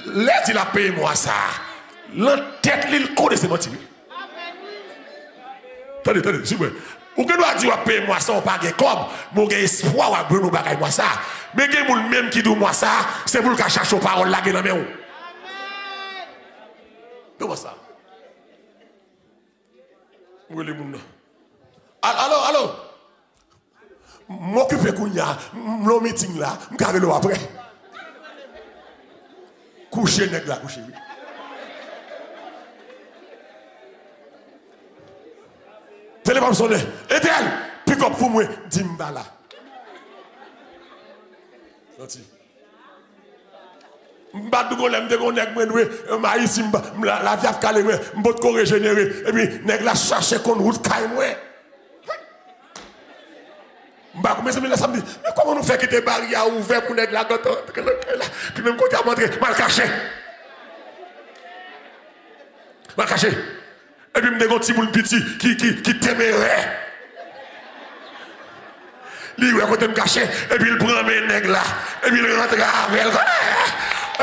Laisse il a payé moi ça. L'entête il connaît c'est menti. Attendez, s'il vous plaît. Ou que doit dire payer moi ça ou pas gain comme, mon gain espoir ou Bruno bagay moi ça. Mais gain moun même qui dit moi ça, c'est pour le chercher parole là dans main ou. Comment ça? Où est le monde? Allô? M'occuper kounya, le meeting là, m'carré le après. Coucher nèg là, coucher. Téléphone sonné. Etel, pick up pour moi, Dimbala. Sorti. M'bat de golem de gon nèg moi maïs la vie a calé moi, m'bot ko régénérer et puis nèg la chercher kon route kay moi. M'ba commencer me samedi. Mais comment nous fait que des barrières ouvertes pour nèg la puis même côté à montrer mal caché. Mal caché. Et puis me gon petit boule petit qui téméraire. Lui ouais côté me caché et puis il prend mes nèg là et puis il rentre avec.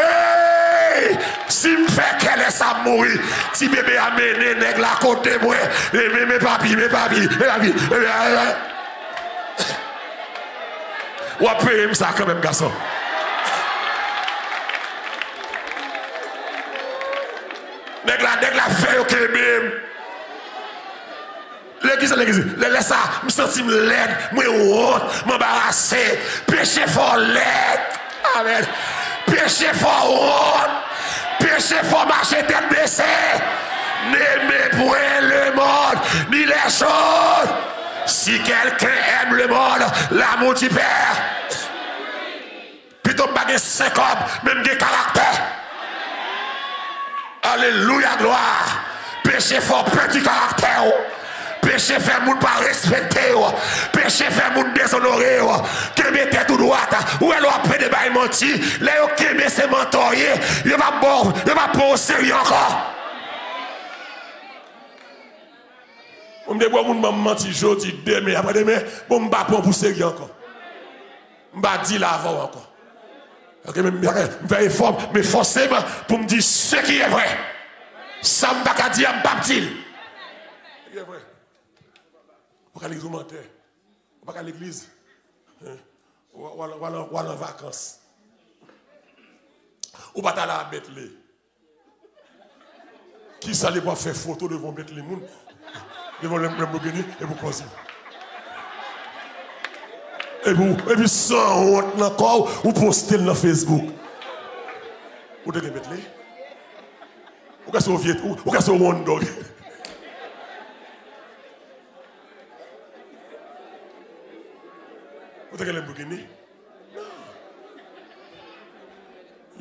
Hey! Si me fait qu'elle est ça mourir, si bébé a mené nèg la côté moi, mes papi. Ou à payer ça quand même garçon. fait que même. L'église, laisse ça, me sentis laide, moi honte, m'embarrasser, péché fort laide. Amen. Péché fort honte, péché fort marcher tête baissée. N'aimez point le monde, ni les choses. Si quelqu'un aime le monde, l'amour du Père. Plutôt pas de 5 hommes, même des caractères. Alléluia, gloire. Péché fort, petit caractère. Péché fait moun pas respecter. Péché fait moun déshonorer. Que mettez tout droit. Ou elle a pris des bails menti. Là, qui met ses mentoriers. Il va bon, il va pas au sérieux encore. On me dit, bon, moun m'a menti aujourd'hui, demain, après demain, bon, m'ba pas pour sérieux encore. M'ba dit là avant encore. Ok, me faire effort, mais forcément, pour me dire ce qui est vrai. Ça m'a pas dire, m'ba dire. Ce qui est vrai. On va à l'église, on va à l'église. On va en vacances. On va aller à Bethléem. Qui s'allait pas faire photo devant Bethléem? Devant le Lamborghini et vous causez. Et puis sans honte encore, vous postez dans Facebook. Vous devez mettre les. Vous cassez au Viet, vous cassez au One Dog. Vous devez le Lamborghini.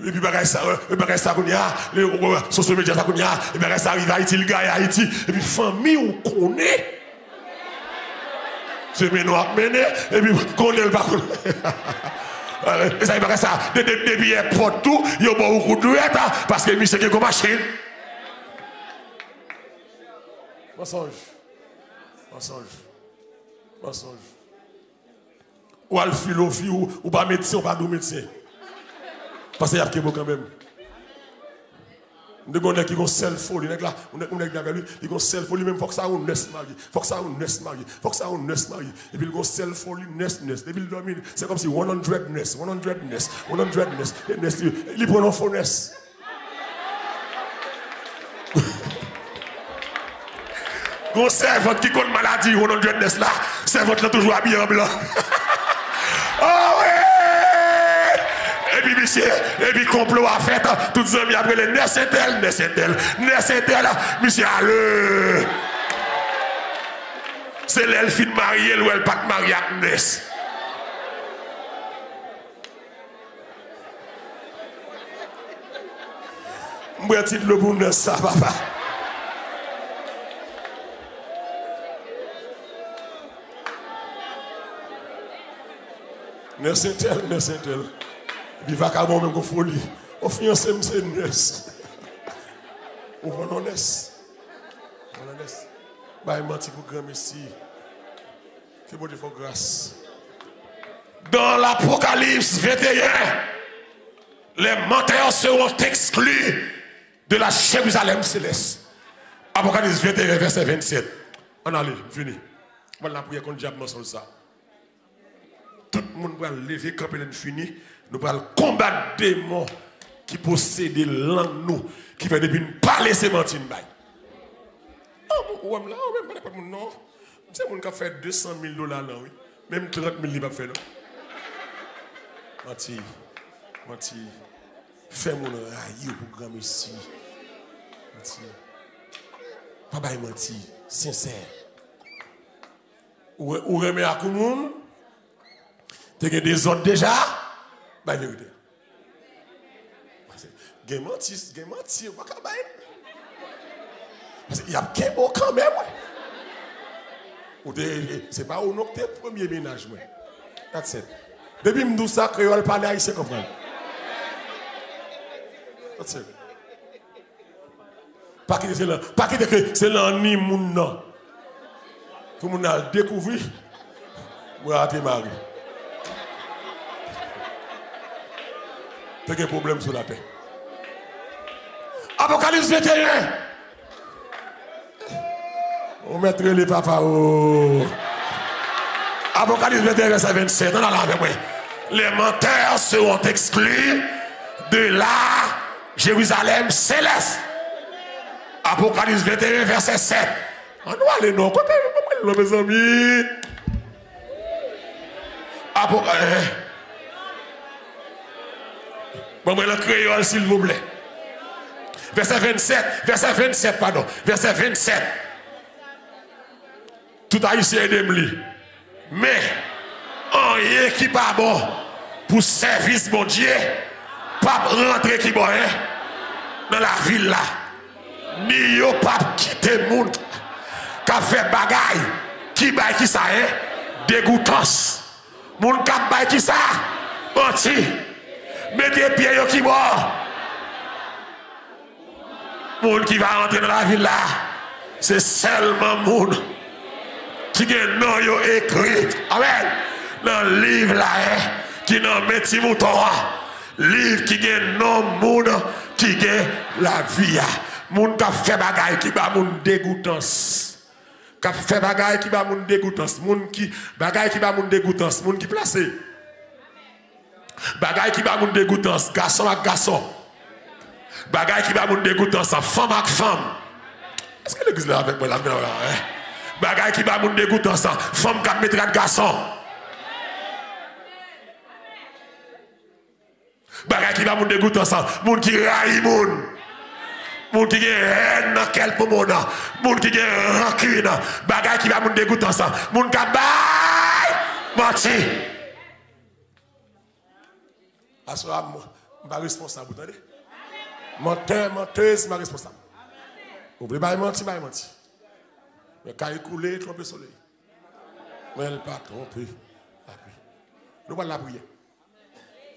Et puis, ça, les social media, et puis, ça arrive à Haïti, le gars à Haïti, et puis, famille, on connaît. C'est maintenant à mener, et puis, connaît le bac. Et ça, il paraît ça, des billets pour tout, il y a beaucoup de douette, parce que c'est quelque machine. Mensonge. Ou à le philosophie, ou pas médecin, ou pas de médecin. Parce qu'il y a quelqu'un quand même. Nous avons qui ont self-folie. Nous avons qui ont self-folie. Même il faut que ça on naisse marié. Faut que ça on naisse marié. Faut que ça on naisse marié. Et puis ils ont self-folie, naisse. Depuis le dormir, c'est comme si 100 naisse. Ils prennent un faux naisse. Gon servante qui compte maladie, 100 naisse là. Servante là toujours habillée en blanc. Oh ouais! Et puis, monsieur, et puis, complot à fait, toutes les amis après les naissetel, monsieur, allez. C'est l'elfine mariée, ou elle pas mariée à Ness. Moi, je le pour Ness, ça, papa. Naissetel. Il va qu'à moi même qu'on folie. On fiancé c'est Ness. On va non Ness. Bah menti pour grand messie. Que bon Dieu faut grâce. Dans l'Apocalypse 21, les menteurs seront exclus de la Jérusalem céleste. Apocalypse 21 verset 27. On allez, fini. Voilà la prière qu'on diable sur ça. Tout le monde va lever quand il est fini. Nous allons combattre des démons qui possèdent des langues nous, qui fait depuis une parler ces mentines. Oh, là, même pas non. C'est mon qui a fait 200 000 $, là, oui. Même 30 000 il va faire. Menti. Fais mon raï pour grand messie. Menti. Papa est menti. Sincère. Ou remet à tout le monde. Tu as des autres déjà. Bah, vérité. Gen menti, pas qu'à bailler. Parce qu'il y a qu'un beau quand même. C'est pas au nom de premier ménage. That's it. Depuis que je dis ça, créole parle haïtien, comprendre. That's it. Pas que c'est là ni moun non. Tout le monde a découvert. Moi, à tes maris. T'as un problème sur la paix. Apocalypse 21. On mettrait les papas au. Apocalypse 21, verset 27. Non, avec moi. Les menteurs seront exclus de la Jérusalem céleste. Apocalypse 21, verset 7. On doit aller non. Côté, mes amis. Apocalypse. Bon, le créole, s'il vous plaît. Verset 27, pardon. Verset 27. Tout haïtien est démoli. Mais, rien qui pas bon pour service, mon Dieu, pas rentrer qui bon, dans la ville là. Ni yo pas quitter le monde qui a fait bagaille, qui baille qui ça, dégoûtance. Moun qui baille qui ça, menti. Mettez pieds yo qui mort. Moun qui va rentrer dans la ville là, c'est seulement moun qui a non yo écrit. Amen. Dans le livre là, qui n'a métier mouton. Livre qui a non moun qui a la vie. Moun qui a fait bagaille qui va moun dégoûtance. Qui a fait bagaille qui va moun dégoûtance. Moun qui bagaille qui va moun dégoûtance. Moun qui placé. Bagaille qui va moun dégoûtance. Garçon avec garçon. Bagaille qui va moun dégoûtance. Femme avec femme. Est-ce que l'église là avec moi là? Bagaille qui va moun dégoûtance. Femme qui mettra de garçon. Bagaille qui va moun dégoûtance. Moun qui raille moun. Moun qui a haine dans quel moment. Moun qui a rancune. Bagaille qui va moun dégoûtance. Moun qui a baille. Menti. Parce que je ne suis pas responsable. Vous entendez? Menteur, menteuse, je suis responsable. Vous voulez pas mentir, pas mentir. Mais quand il coule, trompe le soleil. Mais elle pas tromper la pluie. Nous allons la prier.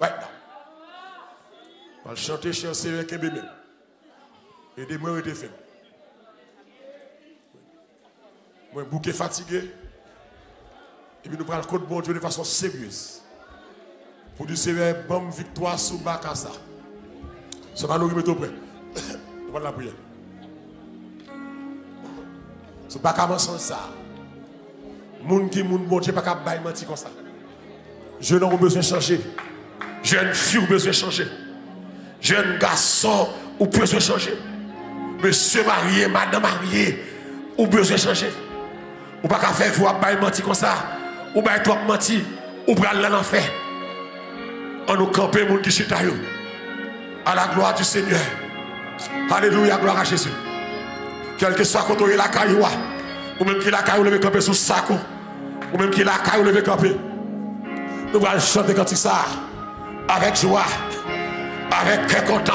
Ouais, non. On va chanter chez un Seigneur qui est bébé. Aidez-moi à faire. Moi, bouquet fatigué. Et puis nous prenons le code bon Dieu de façon sérieuse. Pour dire Seigneur, bonne victoire sous Bakassa. Ça va nous remettre au près. Nous allons la prière. Ce n'est pas comme ça. Moun qui moun bon Dieu pas capable de mentir comme ça. Jeune homme a besoin de changer. Jeune fille a besoin de changer. Jeune garçon a besoin de changer. Monsieur marié, madame mariée, a besoin de changer. Ou pas qu'à faire vous à mentir comme ça. Ou pas toi mentir. Ou pas aller dans l'enfer. On nous camper moun qui chita yo. À la gloire du Seigneur. Alléluia, gloire à Jésus. Quel que soit quand on est la caillou, ou même qui la caillou levé camper sous sac, ou même qui la caillou levé camper. Nous allons chanter quand ça avec joie, avec cœur content.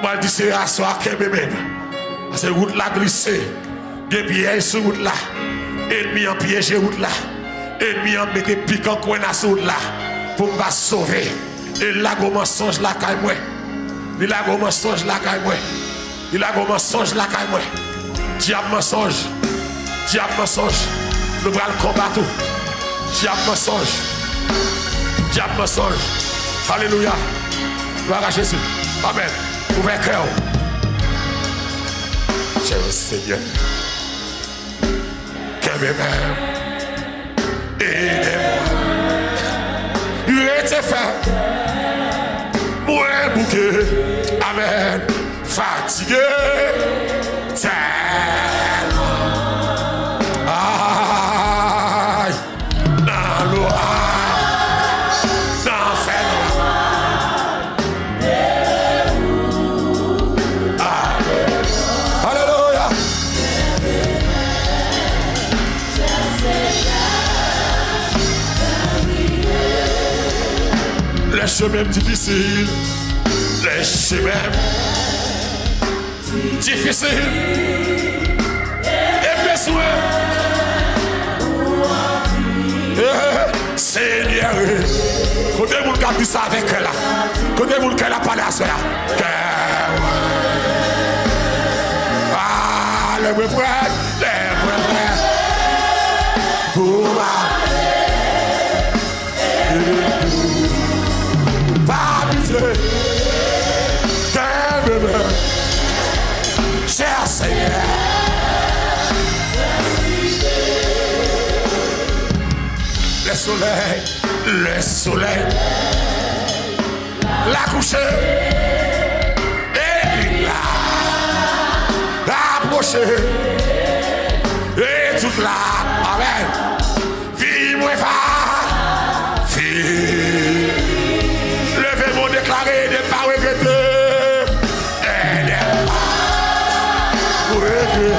Moi je dis c'est à soi qui même. Parce que route la glissée, des pièges sur route là, ennemi en piège route là, ennemi en mettre piquant coin à sur route là pour me sauver. Et là go mensonge la caille moi. Il a go mensonge la caille moi. Il a go mensonge la caille moi. Diable mensonge. Diable mensonge. Nous allons combattre. Diable mensonge. Diable mensonge. Alléluia. Gloire à Jésus. Amen. Ouvrez cœur. J'ai le Seigneur. Que même. Aidez-moi. Il était fait. Moi bouquet. Amen. Fatigué. Tellement. Aïe. Dans l'orage. Dans fait. Alléluia. Les chemins difficiles. Les chemins difficiles. Et besoin. Seigneur. Côté vous qui a dit ça avec elle là. Côté vous qui a parlé à cela. Ah, le frère. Pour moi. Pas pitié. Cher Seigneur. Le soleil, la couche, et là, approcher. Et toute là, amen. Vie, moi, va. Vie. Levez-moi déclarer, ne pas regretter. Et ne pas regretter.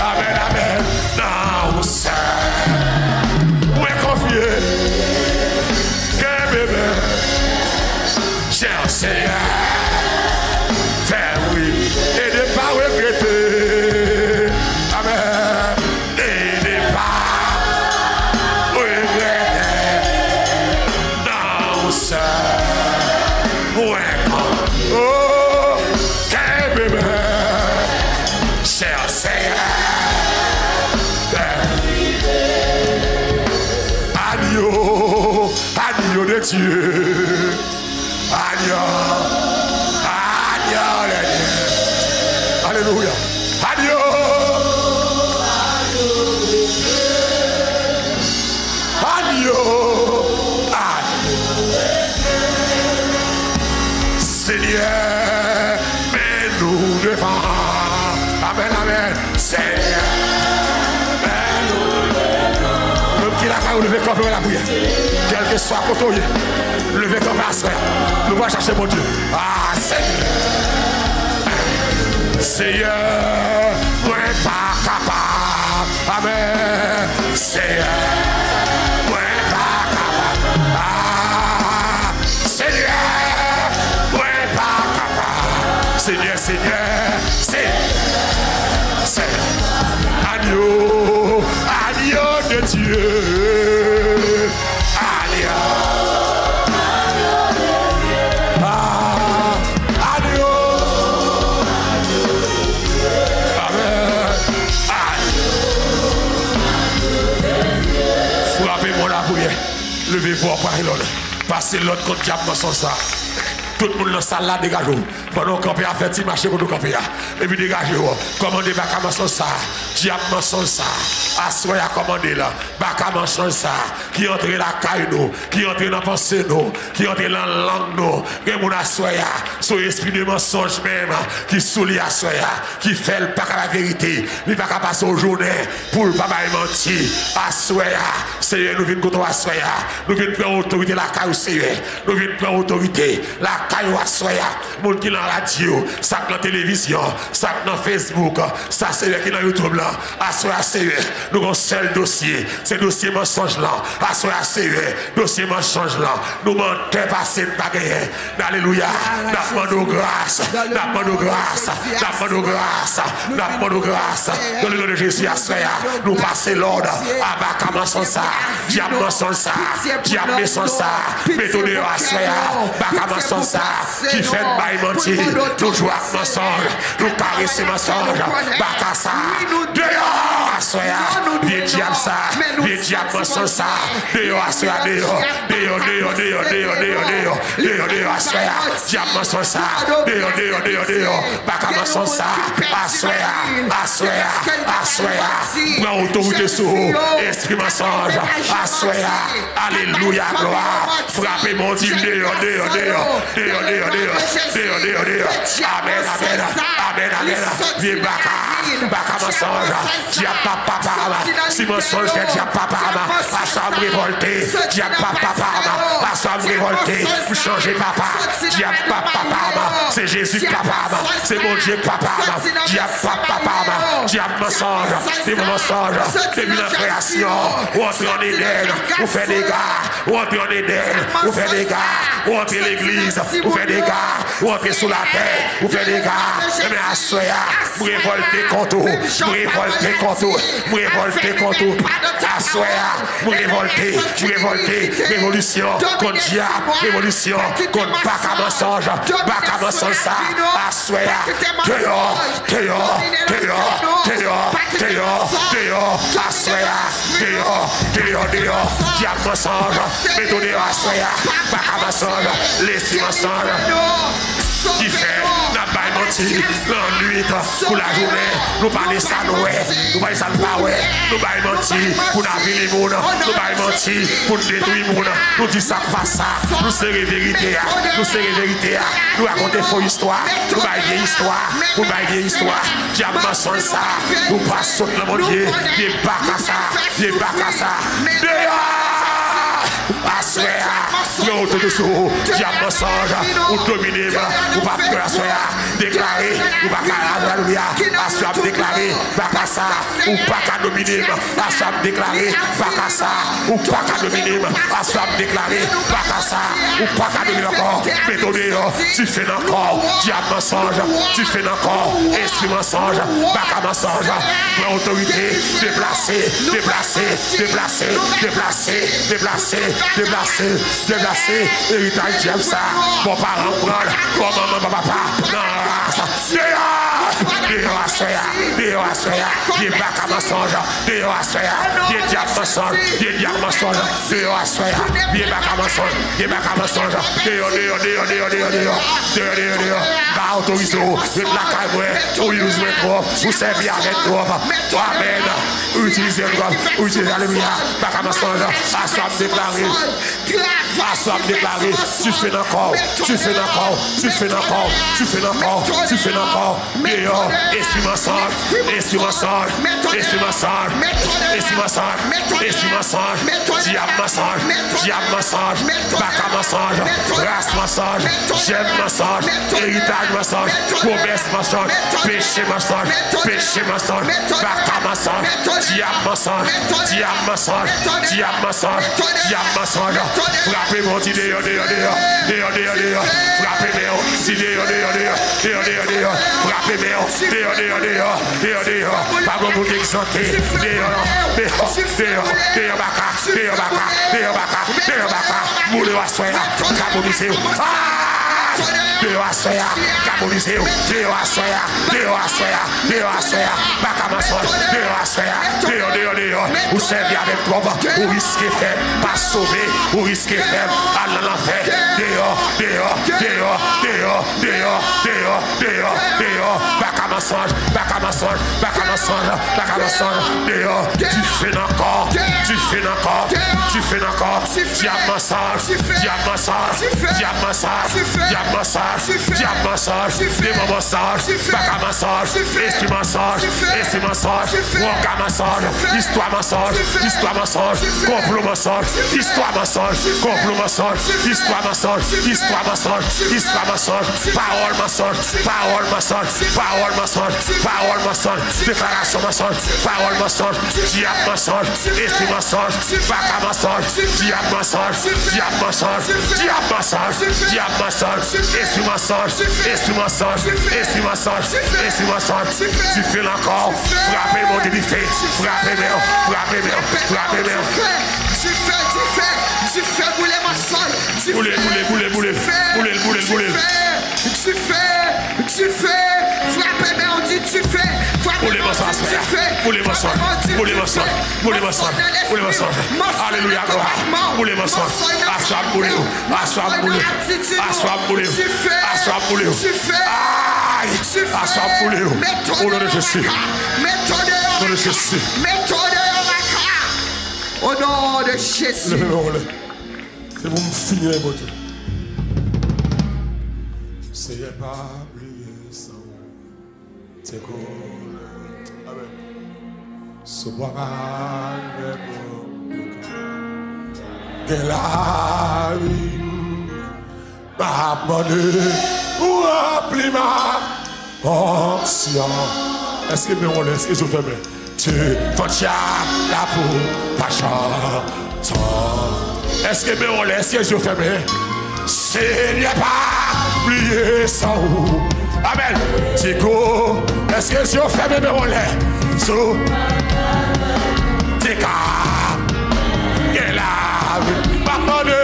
Amen, amen. Non, c'est. Moi, confié. Que bébé. Cher Seigneur. Faire oui. Et ne pas regretter. Amen. Et ne pas regretter. Non, c'est. Oh, quel bébé, cher Seigneur, agneau, agneau de Dieu, agneau, agneau de Dieu, alléluia, agneau, agneau, Seigneur, mais nous devant. Amen, amen. Seigneur, mais nous devant. Même qui l'a fait, lever comme la prière. Quel que soit côté, lever comme la soeur. Nous allons chercher mon Dieu. Ah, Seigneur. Seigneur, moi pas capable. Amen. Seigneur, moi pas capable. Ah, Seigneur. Seigneur, Seigneur, c'est agneau, agneau de Dieu, agneau, agneau, amen, frappez-moi la prière, levez-vous en parole, passez l'autre contre diable sans ça. Tout le monde dans la salle là, dégagez-vous. Pendant qu'on peut faire petit marché pour nous camper. Et puis dégagez-vous. Commandez Bakama sans ça. Diable sans ça. Assoyez à commander là. Bakama sans ça. Qui entre dans la caille nous. Qui entre dans la pensée nous. Qui entre dans la langue nous. Et mon assoyez. Son esprit de mensonge même. Qui soulie assoyez. Qui fait le pas à la vérité. Il pas qu'à passer aux journées. Pour ne pas mentir. Assoyez. Seigneur, nous venons contre assoyez. Nous venons prendre autorité la caille Seigneur. Nous venons prendre autorité. La caillou à soya, monde qui dans la radio, ça dans la télévision, ça dans Facebook, ça c'est qui dans YouTube là, à soya c'est nous avons un seul dossier, c'est dossier mensonge là, à soya c'est dossier mensonge là, nous mentons passer pas gagner. Alléluia, nous grâce, nous grâce, nous grâce, nous grâce, dans le nom de Jésus à soya, nous passons l'ordre à Bakama sans ça, diable sans ça, diable sans ça, méthode à soya, Bakama sans ça, qui fait de bail mentir, nous jouons avec mensonge, nous caresser mensonge, Bakassa, dehors, assoya, vieux diable ça, vieux diable mensonge ça, dehors, assoya, dehors, assoya, diable mensonge ça, dehors, Bakassa mensonge ça, assoya, prends autorité sur vous, esprit mensonge, assoya, alléluia, gloire, frappez mon Dieu, dehors, amen, viens Baka mensonge, diable papa, si mensonge fait diable papa, à ça me révolter, diable papa, à ça me révolter, vous changez papa, diable papa, c'est Jésus papa, c'est mon Dieu papa, diable papa, diable mensonge, c'est mon mensonge, c'est une création, ou entre en Éden, ou fait des gars, ou entre en Éden, ou fait des gars, ou entre l'église, ou fait des gars, ou entre sous la terre, ou fait des gars, mais à soya, vous révoltez contre vous, vous révoltez contre vous, vous révoltez contre vous, à soya, vous révoltez, révolution contre diable, révolution contre Baka mensonge ça, à soya, dehors, à soya, dehors, diable mensonge, méthode à soya, Baka mensonge, l'esprit mensonge. qui fait n'a pas menti l'ennui pour la journée. Nous parlons ça, nous parlons ça, nous parlons menti pour la vie des monde, nous parlons menti pour détruire le monde. Nous disons ça, pas ça, nous serons vérité, nous racontons faux histoire, nous parlons histoire, nous parlons histoire, diable mensonge ça, nous passons dans mon Dieu, des bacs à ça, nous autour de sous, diable mensonge, ou dominer, ou pas que la soya, déclarer, ou pas qu'à la assoir déclarer, pas qu'à ça, ou pas qu'à dominer, assoir déclarer, pas qu'à ça, ou pas qu'à dominer, assoir déclarer, pas qu'à ça, ou pas qu'à dominer encore, méthode, tu fais encore, diable mensonge, tu fais encore, esprit mensonge, pas qu'à mensonge, l'autorité, déplacer, héritage diable ça, mon parent prendre, mon maman, mon papa, non, des bacs à mensonge, des diables mensonges, des diables mensonges, des bacs à mensonge, pas autorisé, de la caille, ou use trop, ou servir avec trop, amen, utiliser alléluia, bac à mensonge, assoir déclaré, tu fais encore, meilleur, esprit mensonge, diable mensonge, bac à mensonge, race mensonge, j'aime mensonge, héritage mensonge, promesse mensonge, péché mensonge, bac à mensonge, diable mensonge, frappez mon idée, pas bon t'exalter, vous servez avec toi, vous risquez faire, pas sauver, vous risquez faire, aller dans l'enfer, tu fais encore, histoire mensonge, complot mensonge, histoire mensonge, parole mensonge, déclaration mensonge, parole mensonge, diable mensonge, esprit mensonge, bac à mensonge, diable mensonge, esprit mensonge, tu fais encore, frappez mon délivré, frappez tu fais bouler ma soeur, tu fais, frappez bien, on dit tu fais, alléluia, bouler ma soeur, assoir au nom de Jésus, au nom de Jésus. C'est pour me finir, mon Dieu. C'est pas oublier ça. C'est cool. Amen. Ce bois de la vie m'a abandonné pour remplir ma onction. Est-ce que je fais bien? Tu fais la peau, pas chanson. Est-ce que je fais bien? Seigneur, pas oublier ça. Amen. Tico, est-ce que je fais bien? So, Tika, qu'elle a pardonné.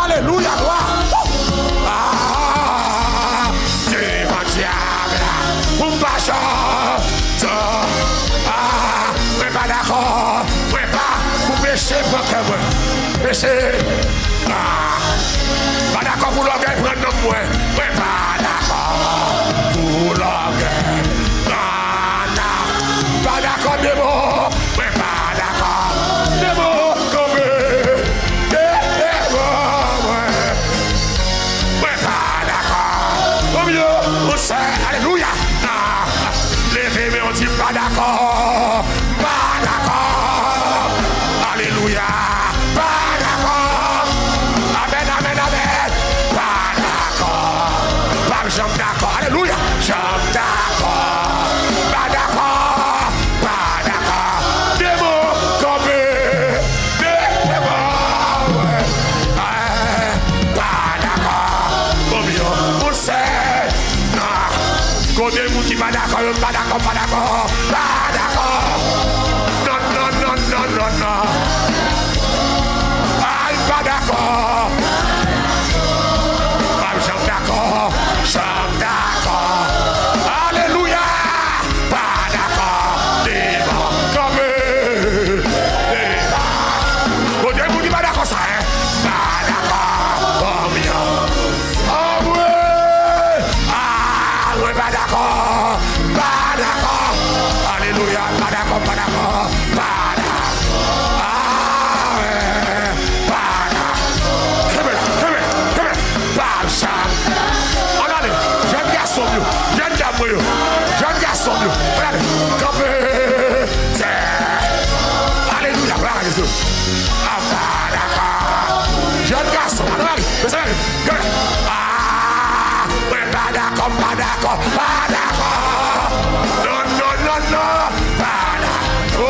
Alléluia, gloire. Péché, Pas d'accord pour l'orgueil, prendre nom moi. Ouais, pas d'accord pour l'orgueil. Pas d'accord des mots. Ouais, pas d'accord des mots comme des mots. Ouais, pas d'accord. Au mieux, on sait. Alléluia. Les rêves, on dit pas d'accord. Pas d'accord. Alléluia. Pas d'accord. Amen, amen, amen. Pas d'accord. Pas jamais d'accord. Alléluia. Jamais d'accord. Pas d'accord. Pas d'accord. Des mots comme des mots. Pas d'accord. Au mieux, on sait. Quand des gens qui sont pas d'accord, pas d'accord, pas d'accord. Pas d'accord. Non, non, non, non, non, non. Pas d'accord. Pas d'accord. Jamais d'accord. Alléluia. Pas d'accord. Des bons comme des bons. Quand des gens qui sont pas d'accord, ça, hein. Pas d'accord. Oh, bien. Oh, ouais. Ah, ouais, pas d'accord. Pas d'accord. Alléluia. Pas d'accord, pas d'accord. Pas d'accord. Ah, ouais. Pas d'accord. Pas ça. Regardez. Jeune garçon, jeune dame, jeune garçon, regardez. Alléluia. Regardez. Ah, pas d'accord. Jeune garçon, regardez. Ah, ouais, pas d'accord, pas d'accord, pas d'accord. Non, non, non, non. Pas d'accord. Oh,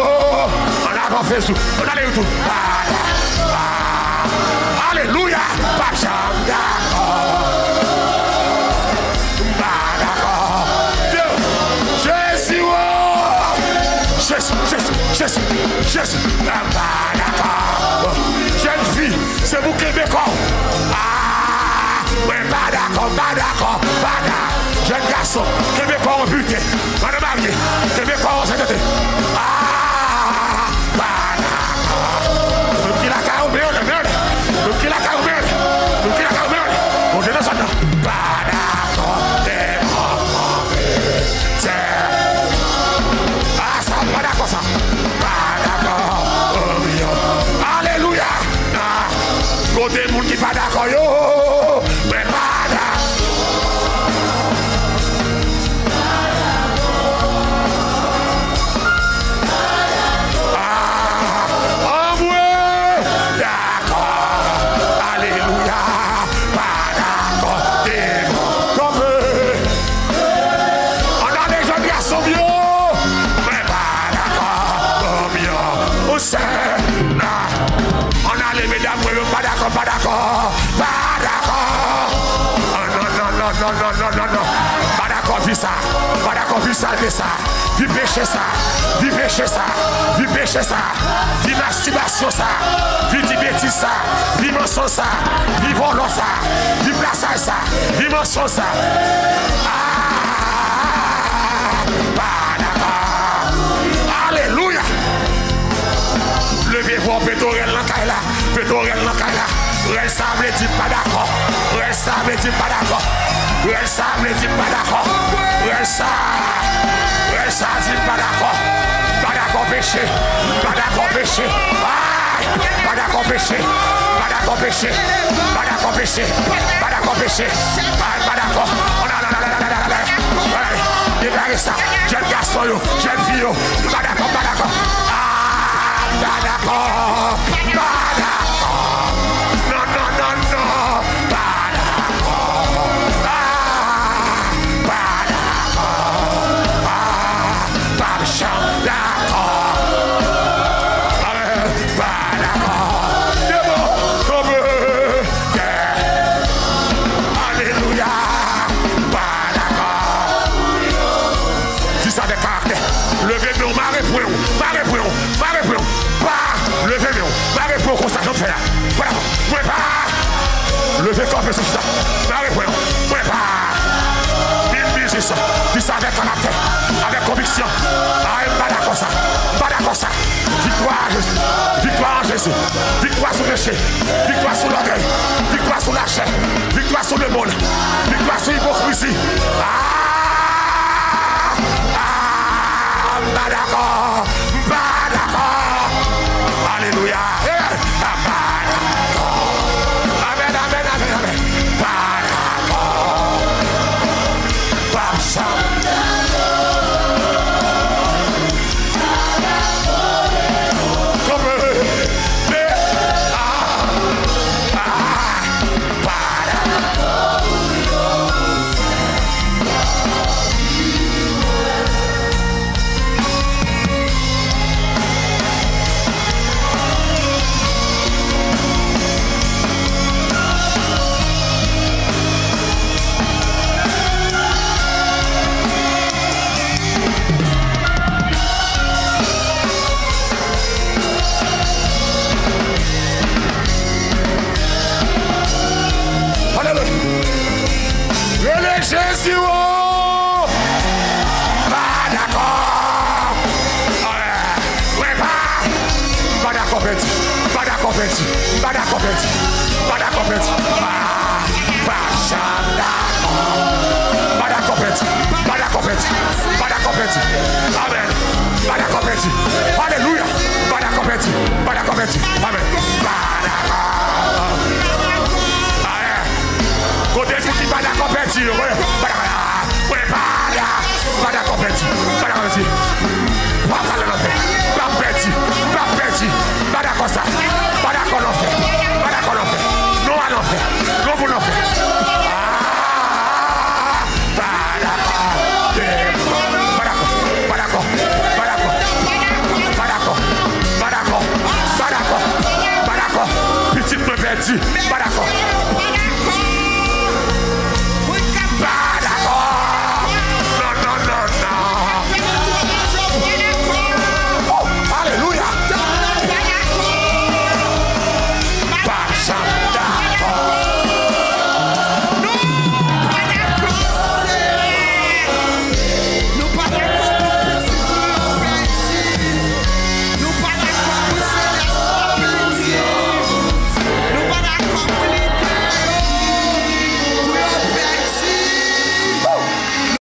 on a pas fait tout. On a les tout. Pas d'accord. Alléluia. Pas jamais d'accord. Pas d'accord. Jésus, oh. Jésus. Pas d'accord. Jeune fille, c'est vous Québécois. Ah, ouais, pas d'accord, pas d'accord, pas d'accord. Jeune garçon, Québécois ont buté. Madame mariée, Québécois ont s'éteint. Ah, pas d'accord. Donc il a qu'à merde. Donc il a qu'à merde. Bon, je ne sais pas. Pas d'accord. Ah, ça, pas d'accord, ça. Pas d'accord. Oh, bien. Alléluia. Côté monde qui pas d'accord, yo. Mais pas d'accord. Pas d'accord. Non. Pas d'accord, vis ça. Pas d'accord, vis ça, vis ça. Vis péché ça. Vis masturbation ça. Vis bêtise ça. Vis mensonge ça. Vis volant ça. Vis plaçage ça. Vis mensonge ça. Pas d'accord. Alléluia. Levez-vous en pétorel dans la Restable dit pas d'accord. Restable dit pas d'accord. Restable dit pas d'accord. Restable dit pas d'accord. Pas d'accord péché. Pas d'accord péché. Pas d'accord péché. Pas d'accord péché. Pas d'accord péché. Pas d'accord péché. Pas d'accord. Déclarez ça. Jeune garçon, jeune fille. Pas d'accord, pas d'accord. Pas d'accord. Pas d'accord. Non. Pas d'accord. Pas d'accord. Pas d'accord. Pas d'accord. C'est bon comme alléluia. Pas d'accord. Si ça des caractères. Levez-nous, marée pour nous. Pas levez-nous. Marée pour qu'on s'ajoute faire. Voilà. Ouais, pas. Levez comme ça. Marée pour nous. Ouais, pas. Dis ça avec caractère, avec conviction. Pas d'accord ça. Victoire en Jésus. passé. Victoire sur le péché. Victoire sur l'orgueil. Victoire sur la chair. Victoire sur le monde. Victoire sur l'hypocrisie. Pas d'accord. Pas d'accord. Alléluia. Pas d'accord. Amen, amen, amen, amen. Pas d'accord. Pas ça. Jésus, oh! Pas d'accord! Ouais, pas d'accord, petit. Pas d'accord, petit. Pas d'accord, petit. Pas d'accord, petit. Pas d'accord, petit. Pas d'accord, petit. Pas d'accord, petit. Amen. Pas d'accord, petit. Alléluia. Pas d'accord, petit. Pas d'accord, petit. Amen. Pas d'accord. Côté tout qui va d'accord, petit. Pas d'accord, petit. Pas d'accord, petit. Pas petit. Pas petit. Pas d'accord, ça. Pas d'accord, l'enfer. Pas d'accord, l'enfer. Non à l'enfer. Non pour l'enfer. Pas d'accord. Pas d'accord. Pas d'accord. Pas d'accord. Pas d'accord. Pas d'accord. Pas d'accord. Pas d'accord. Petite me petit.